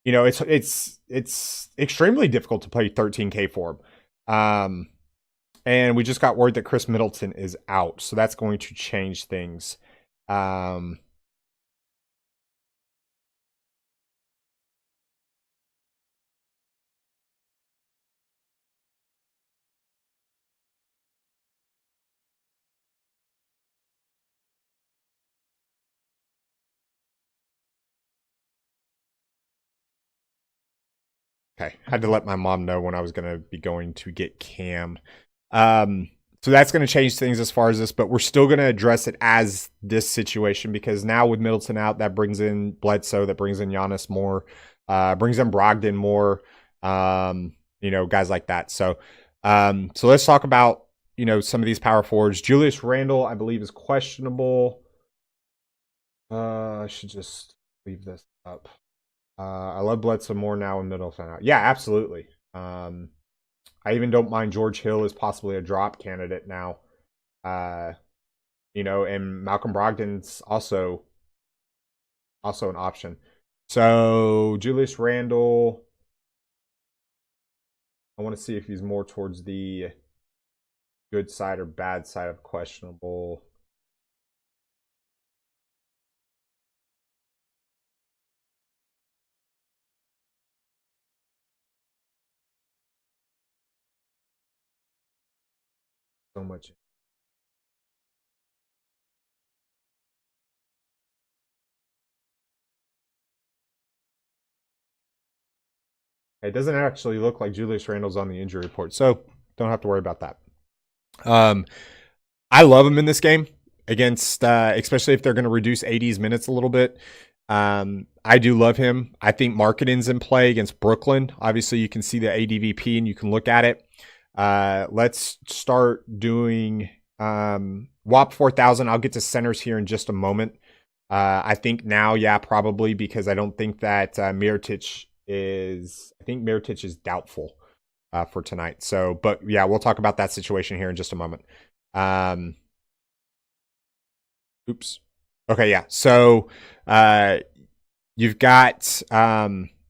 it's extremely difficult to play 13K for him. And we just got word that Chris Middleton is out, so that's going to change things. Okay, had to let my mom know when I was going to be going to get Cam. So that's going to change things as far as this, but we're still going to address it as this situation because now with Middleton out, that brings in Bledsoe, that brings in Giannis more, brings in Brogdon more, guys like that. So let's talk about, some of these power forwards. Julius Randle, I believe, is questionable. I should just leave this up. I love Bledsoe more now in Middleton out. Yeah, absolutely. I even don't mind George Hill as possibly a drop candidate now. And Malcolm Brogdon's also an option. So Julius Randle, I want to see if he's more towards the good side or bad side of questionable. So much. It doesn't actually look like Julius Randle's on the injury report, so don't have to worry about that. I love him in this game against, especially if they're going to reduce AD's minutes a little bit. I do love him. I think Markkanen's in play against Brooklyn. Obviously, you can see the ADVP and you can look at it. Let's start doing WAP 4000. I'll get to centers here in just a moment. I think now, yeah, probably because I don't think that Mirotic is doubtful for tonight. So, but yeah, we'll talk about that situation here in just a moment. Oops. Okay, yeah. So you've got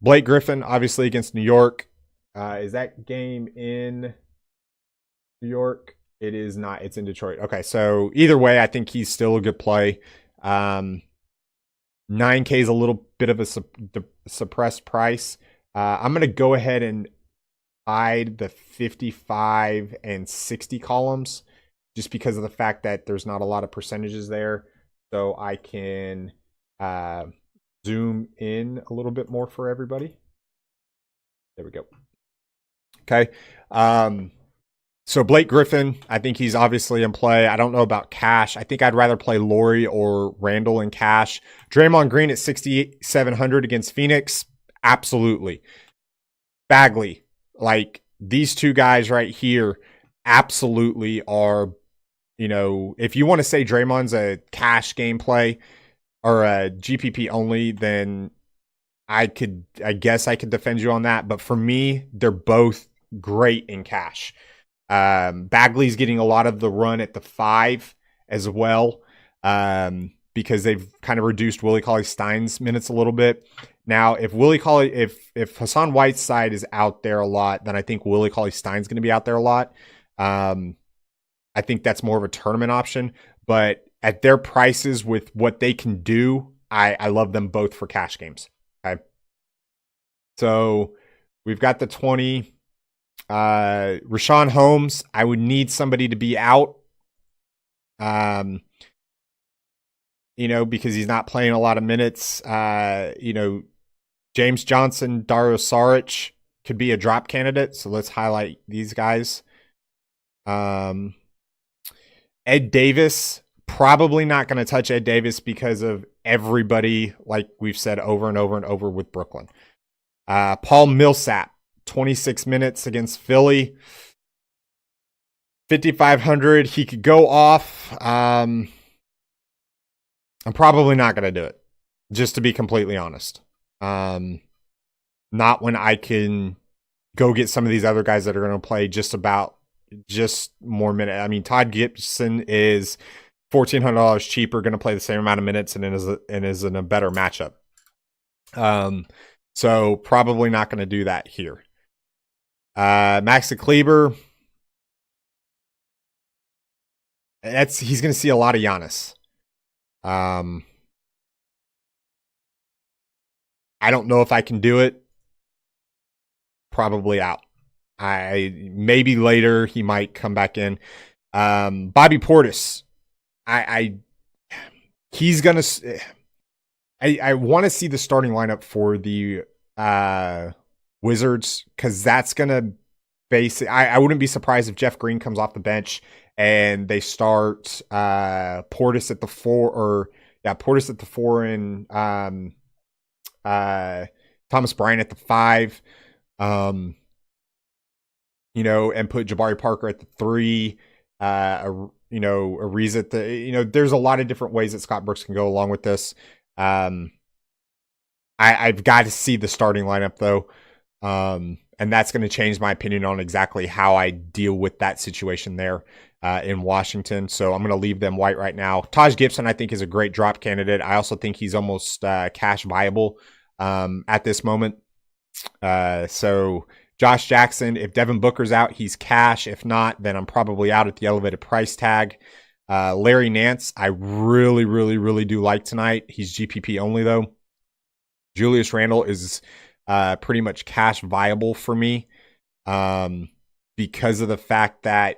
Blake Griffin, obviously, against New York. Is that game in New York? It is not. It's in Detroit. Okay, so either way, I think he's still a good play. 9K is a little bit of a suppressed price. I'm going to go ahead and hide the 55 and 60 columns just because of the fact that there's not a lot of percentages there. So I can zoom in a little bit more for everybody. There we go. Okay. So Blake Griffin, I think he's obviously in play. I don't know about cash. I think I'd rather play Laurie or Randall in cash. Draymond Green at 6,700 against Phoenix. Absolutely. Bagley, like these two guys right here, absolutely are, if you want to say Draymond's a cash gameplay or a GPP only, then I guess I could defend you on that. But for me, they're both great in cash. Bagley's getting a lot of the run at the 5 as well, because they've kind of reduced Willie Cauley-Stein's minutes a little bit. Now, if Hassan Whiteside is out there a lot, then I think Willie Cauley-Stein's going to be out there a lot. I think that's more of a tournament option, but at their prices with what they can do, I love them both for cash games. Okay. So we've got the 20. Rashawn Holmes, I would need somebody to be out. Because he's not playing a lot of minutes. James Johnson, Dario Saric could be a drop candidate. So let's highlight these guys. Ed Davis, probably not going to touch Ed Davis because of everybody, like we've said over and over and over with Brooklyn. Paul Millsap, 26 minutes against Philly. 5,500. He could go off. I'm probably not going to do it, just to be completely honest. Not when I can go get some of these other guys that are going to play just about just more minutes. I mean, Todd Gibson is $1,400 cheaper, going to play the same amount of minutes, and is in a better matchup. So probably not going to do that here. Maxi Kleber, he's going to see a lot of Giannis. I don't know if I can do it. Probably out. Maybe later he might come back in. Bobby Portis, he's gonna. I want to see the starting lineup for the Wizards, because that's gonna I wouldn't be surprised if Jeff Green comes off the bench and they start Portis at the 4, Portis at the 4 and Thomas Bryant at the 5. And put Jabari Parker at the 3, Ariza at the, there's a lot of different ways that Scott Brooks can go along with this. I've got to see the starting lineup though. And that's going to change my opinion on exactly how I deal with that situation there in Washington. So I'm going to leave them white right now. Taj Gibson, I think, is a great drop candidate. I also think he's almost cash viable at this moment. So Josh Jackson, if Devin Booker's out, he's cash. If not, then I'm probably out at the elevated price tag. Larry Nance, I really, really, really do like tonight. He's GPP only though. Julius Randle is pretty much cash viable for me because of the fact that,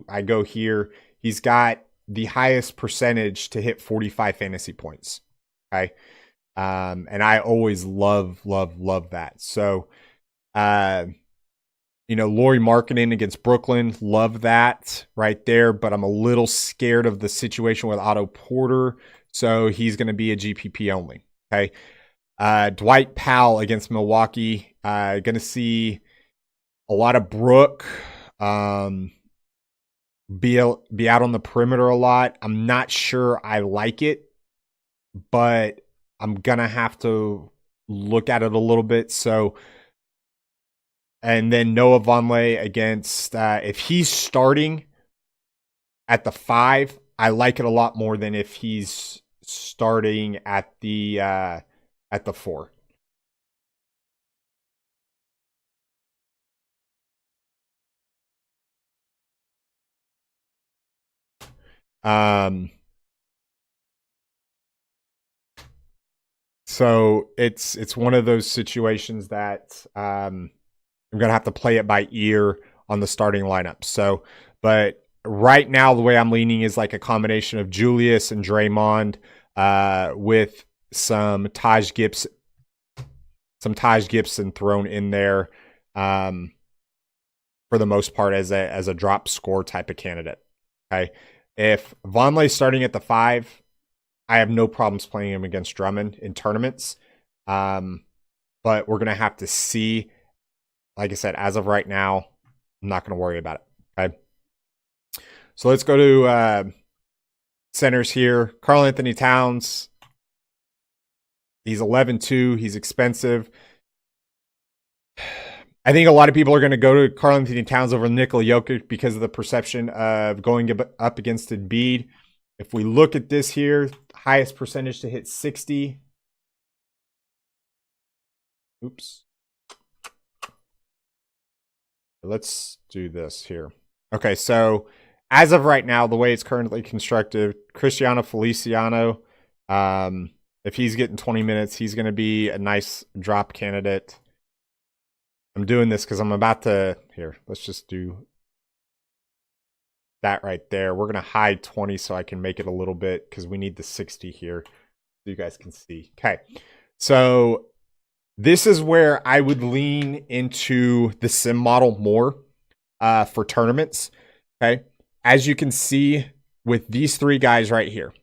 I go here. He's got the highest percentage to hit 45 fantasy points. Okay. And I always love that. So, Lauri Markkanen against Brooklyn, love that right there, but I'm a little scared of the situation with Otto Porter, so he's going to be a GPP only. Okay. Dwight Powell against Milwaukee, going to see a lot of Brook, be out on the perimeter a lot. I'm not sure I like it, but I'm going to have to look at it a little bit. So, and then Noah Vonleh against, if he's starting at the 5, I like it a lot more than if he's starting at the 4. So it's one of those situations that I'm going to have to play it by ear on the starting lineup. So, but right now the way I'm leaning is like a combination of Julius and Draymond with some Taj Gibson thrown in there for the most part as a drop score type of candidate. Okay. If Vonleh's starting at the 5, I have no problems playing him against Drummond in tournaments. But we're going to have to see. Like I said, as of right now, I'm not going to worry about it. Okay. So let's go to centers here. Karl Anthony Towns. He's 11-2. He's expensive. I think a lot of people are going to go to Karl Anthony Towns over Nikola Jokic because of the perception of going up against Embiid. If we look at this here, highest percentage to hit 60. Oops. Let's do this here. Okay, so as of right now, the way it's currently constructed, Cristiano Feliciano, if he's getting 20 minutes, he's going to be a nice drop candidate. I'm doing this because I'm about to, here, let's just do that right there. We're going to hide 20 so I can make it a little bit because we need the 60 here so you guys can see. Okay, so this is where I would lean into the sim model more for tournaments. Okay. As you can see with these 3 guys right here,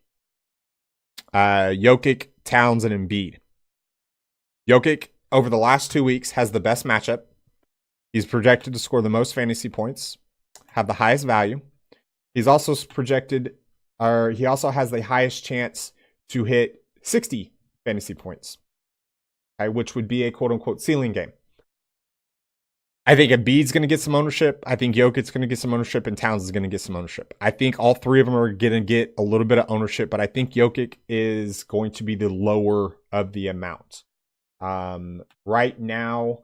Jokic, Towns, and Embiid. Jokic, over the last 2 weeks, has the best matchup. He's projected to score the most fantasy points, have the highest value. He's also projected, or he also has the highest chance to hit 60 fantasy points. Which would be a quote-unquote ceiling game. I think Embiid's going to get some ownership. I think Jokic's going to get some ownership, and Towns is going to get some ownership. I think all three of them are going to get a little bit of ownership, but I think Jokic is going to be the lower of the amount. Right now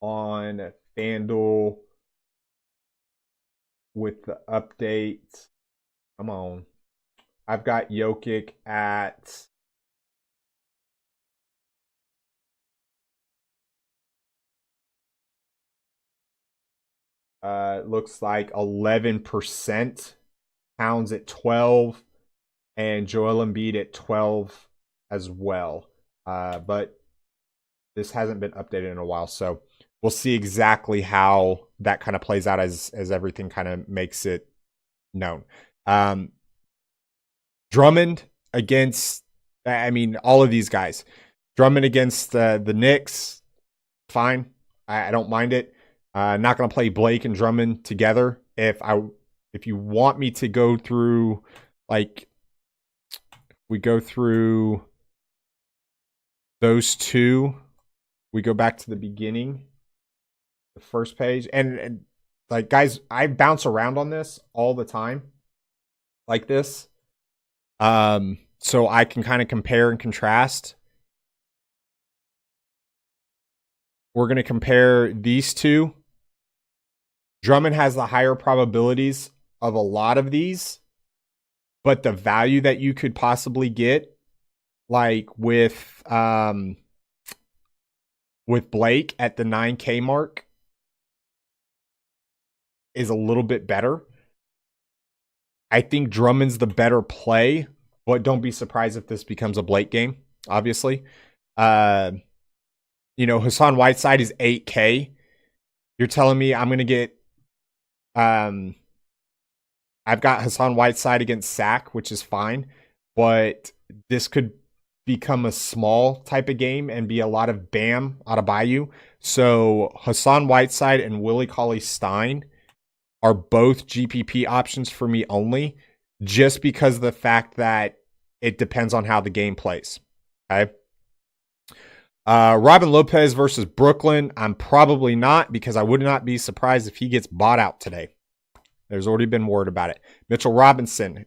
on FanDuel with the update, come on. I've got Jokic at looks like 11%. Towns at 12, and Joel Embiid at 12 as well. But this hasn't been updated in a while, so we'll see exactly how that kind of plays out as everything kind of makes it known. Drummond against, all of these guys. Drummond against the Knicks, fine. I don't mind it. Not going to play Blake and Drummond together. If you want me to go through, we go through those two, we go back to the beginning, the first page, and guys, I bounce around on this all the time, like this, so I can kind of compare and contrast. We're going to compare these two. Drummond has the higher probabilities of a lot of these, but the value that you could possibly get, with Blake at the 9K mark, is a little bit better. I think Drummond's the better play, but don't be surprised if this becomes a Blake game, obviously. Hassan Whiteside is 8K. You're telling me I'm going to get I've got Hassan Whiteside against Sack, which is fine, but this could become a small type of game and be a lot of Bam Adebayo. So Hassan Whiteside and Willie Cauley-Stein are both GPP options for me only, just because of the fact that it depends on how the game plays. Okay. Robin Lopez versus Brooklyn. I'm probably not, because I would not be surprised if he gets bought out today. There's already been word about it. Mitchell Robinson.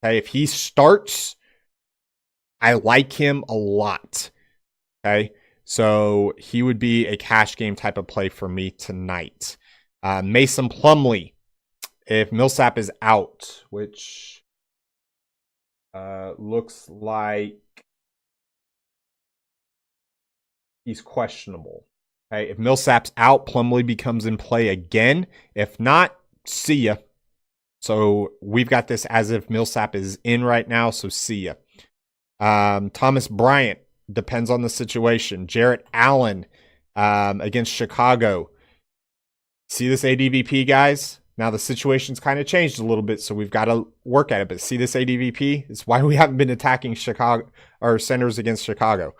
Okay, if he starts, I like him a lot. Okay, so he would be a cash game type of play for me tonight. Mason Plumlee. If Millsap is out, which looks like he's questionable. Okay, if Millsap's out, Plumlee becomes in play again. If not, see ya. So we've got this as if Millsap is in right now, so see ya. Thomas Bryant, depends on the situation. Jarrett Allen against Chicago. See this ADVP, guys? Now the situation's kind of changed a little bit, so we've got to work at it. But see this ADVP? It's why we haven't been attacking Chicago or centers against Chicago.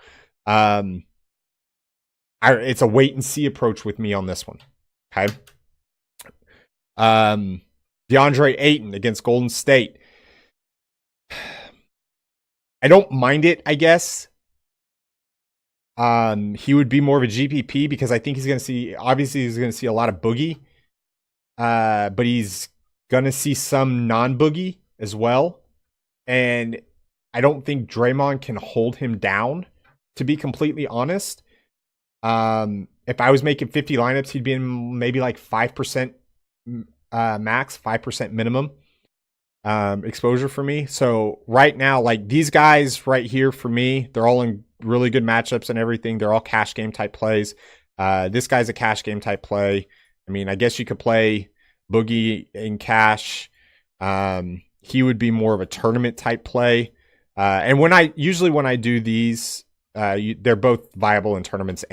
It's a wait and see approach with me on this one. Okay. DeAndre Ayton against Golden State. I don't mind it, I guess. He would be more of a GPP because I think he's going to see a lot of Boogie. But he's going to see some non-Boogie as well. And I don't think Draymond can hold him down, to be completely honest. If I was making 50 lineups, he'd be in maybe 5% max, 5% minimum exposure for me. So right now, these guys right here for me, they're all in really good matchups and everything. They're all cash game type plays. This guy's a cash game type play. I guess you could play Boogie in cash. He would be more of a tournament type play. And when I do these, they're both viable in tournaments,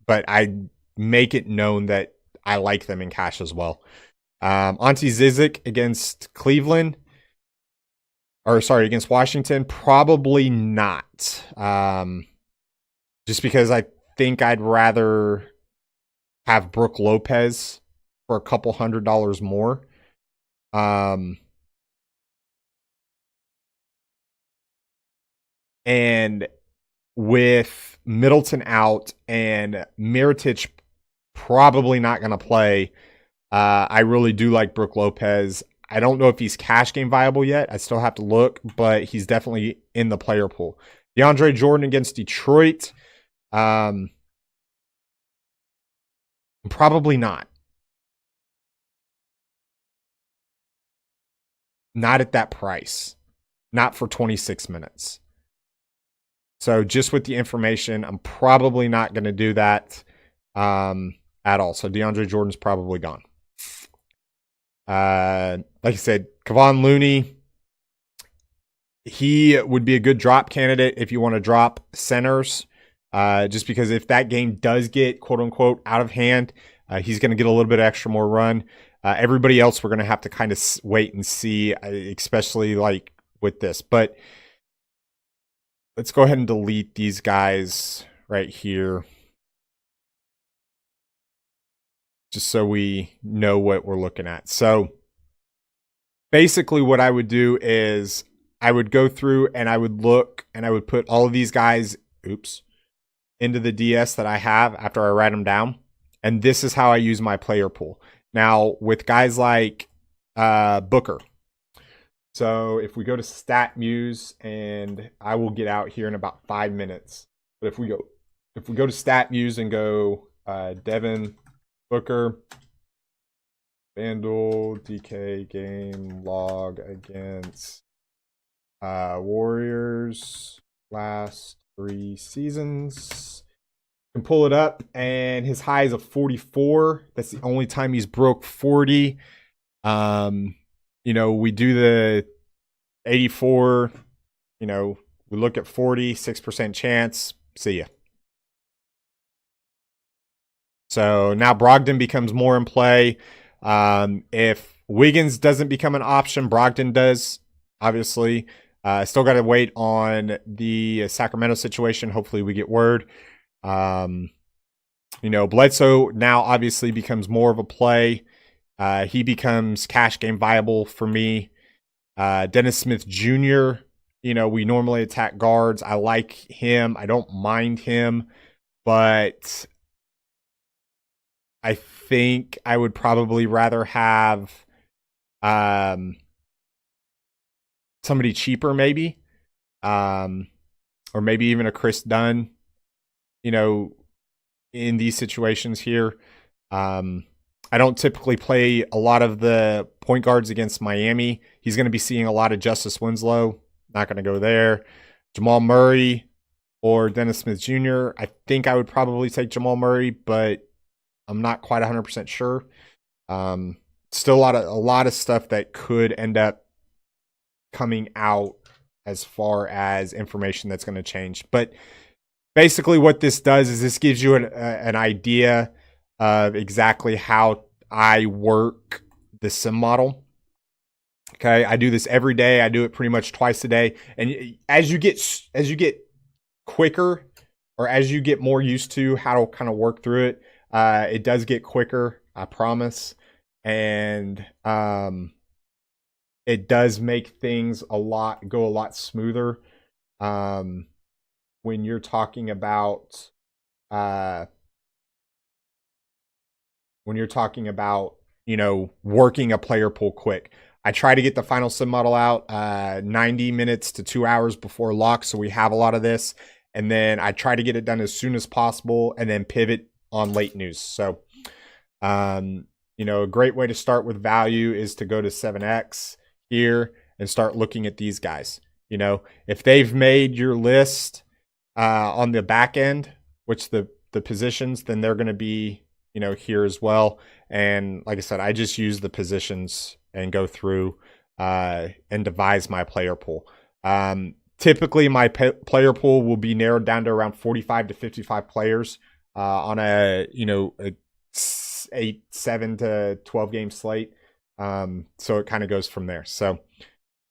but I make it known that I like them in cash as well. Ante Zizic against against Washington, probably not. Just because I think I'd rather have Brook Lopez for a couple $100 more. And with Middleton out and Mirotic probably not going to play. I really do like Brook Lopez. I don't know if he's cash game viable yet. I still have to look, but he's definitely in the player pool. DeAndre Jordan against Detroit. Probably not. Not at that price. Not for 26 minutes. So just with the information, I'm probably not going to do that at all. So DeAndre Jordan's probably gone. Like I said, Kevon Looney, he would be a good drop candidate if you want to drop centers. Just because if that game does get quote unquote out of hand, he's going to get a little bit extra more run. Everybody else, we're going to have to kind of wait and see, especially like with this. But let's go ahead and delete these guys right here, just so we know what we're looking at. So basically what I would do is I would go through and I would look and I would put all of these guys, into the DS that I have after I write them down. And this is how I use my player pool. Now, with guys like Booker. So if we go to StatMuse, and I will get out here in about 5 minutes. But if we go to StatMuse and go Devin Booker, Fanduel, DK game log against Warriors last 3 seasons. You can pull it up, and his high is a 44. That's the only time he's broke 40. We do the 84. We look at 40, 6% chance. See ya. So now Brogdon becomes more in play. If Wiggins doesn't become an option, Brogdon does, obviously. Still got to wait on the Sacramento situation. Hopefully we get word. Bledsoe now obviously becomes more of a play. He becomes cash game viable for me. Dennis Smith Jr., we normally attack guards. I like him. I don't mind him, but I think I would probably rather have somebody cheaper maybe, or maybe even a Chris Dunn, in these situations here. I don't typically play a lot of the point guards against Miami. He's going to be seeing a lot of Justice Winslow. Not going to go there. Jamal Murray or Dennis Smith Jr. I think I would probably take Jamal Murray, but I'm not quite 100% sure. Still a lot of stuff that could end up coming out as far as information that's going to change. But basically what this does is this gives you an idea of exactly how I work the sim model. Okay, I do this every day. I do it pretty much twice a day. And as you get quicker, or as you get more used to how to kind of work through it, it does get quicker, I promise. And it does make things go a lot smoother. When you're talking about working a player pool quick. I try to get the final sim model out 90 minutes to 2 hours before lock, so we have a lot of this. And then I try to get it done as soon as possible and then pivot on late news. So, a great way to start with value is to go to 7X here and start looking at these guys. If they've made your list on the back end, which the positions, then they're going to be, here as well. And like I said, I just use the positions and go through and devise my player pool. Typically, my player pool will be narrowed down to around 45 to 55 players on a 7 to 12 game slate. So it kind of goes from there. So,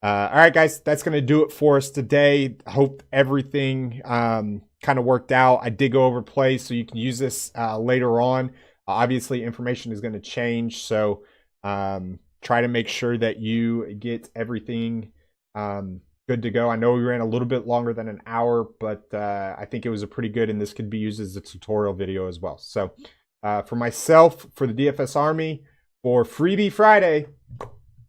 all right, guys, that's going to do it for us today. Hope everything kind of worked out. I did go over plays, so you can use this later on. Obviously, information is going to change, so try to make sure that you get everything good to go. I know we ran a little bit longer than an hour, but I think it was a pretty good, and this could be used as a tutorial video as well. So For myself, for the DFS Army, for Freebie Friday.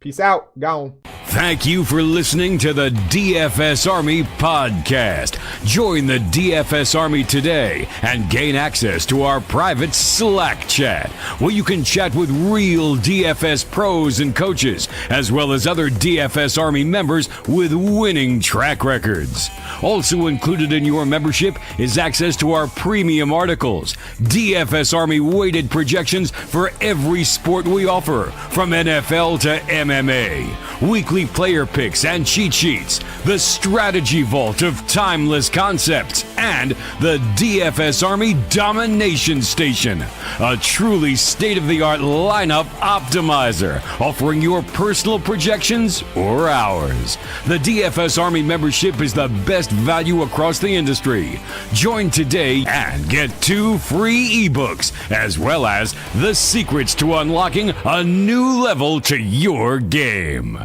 Peace out. Gone. Thank you for listening to the DFS Army podcast. Join the DFS Army today and gain access to our private Slack chat, where you can chat with real DFS pros and coaches, as well as other DFS Army members with winning track records. Also included in your membership is access to our premium articles, DFS Army weighted projections for every sport we offer, from NFL to MMA, weekly player picks and cheat sheets, the strategy vault of timeless concepts, and the DFS Army Domination Station, a truly state-of-the-art lineup optimizer, offering your personal projections or ours. The DFS Army membership is the best value across the industry. Join today and get 2 free ebooks, as well as the secrets to unlocking a new level to your game.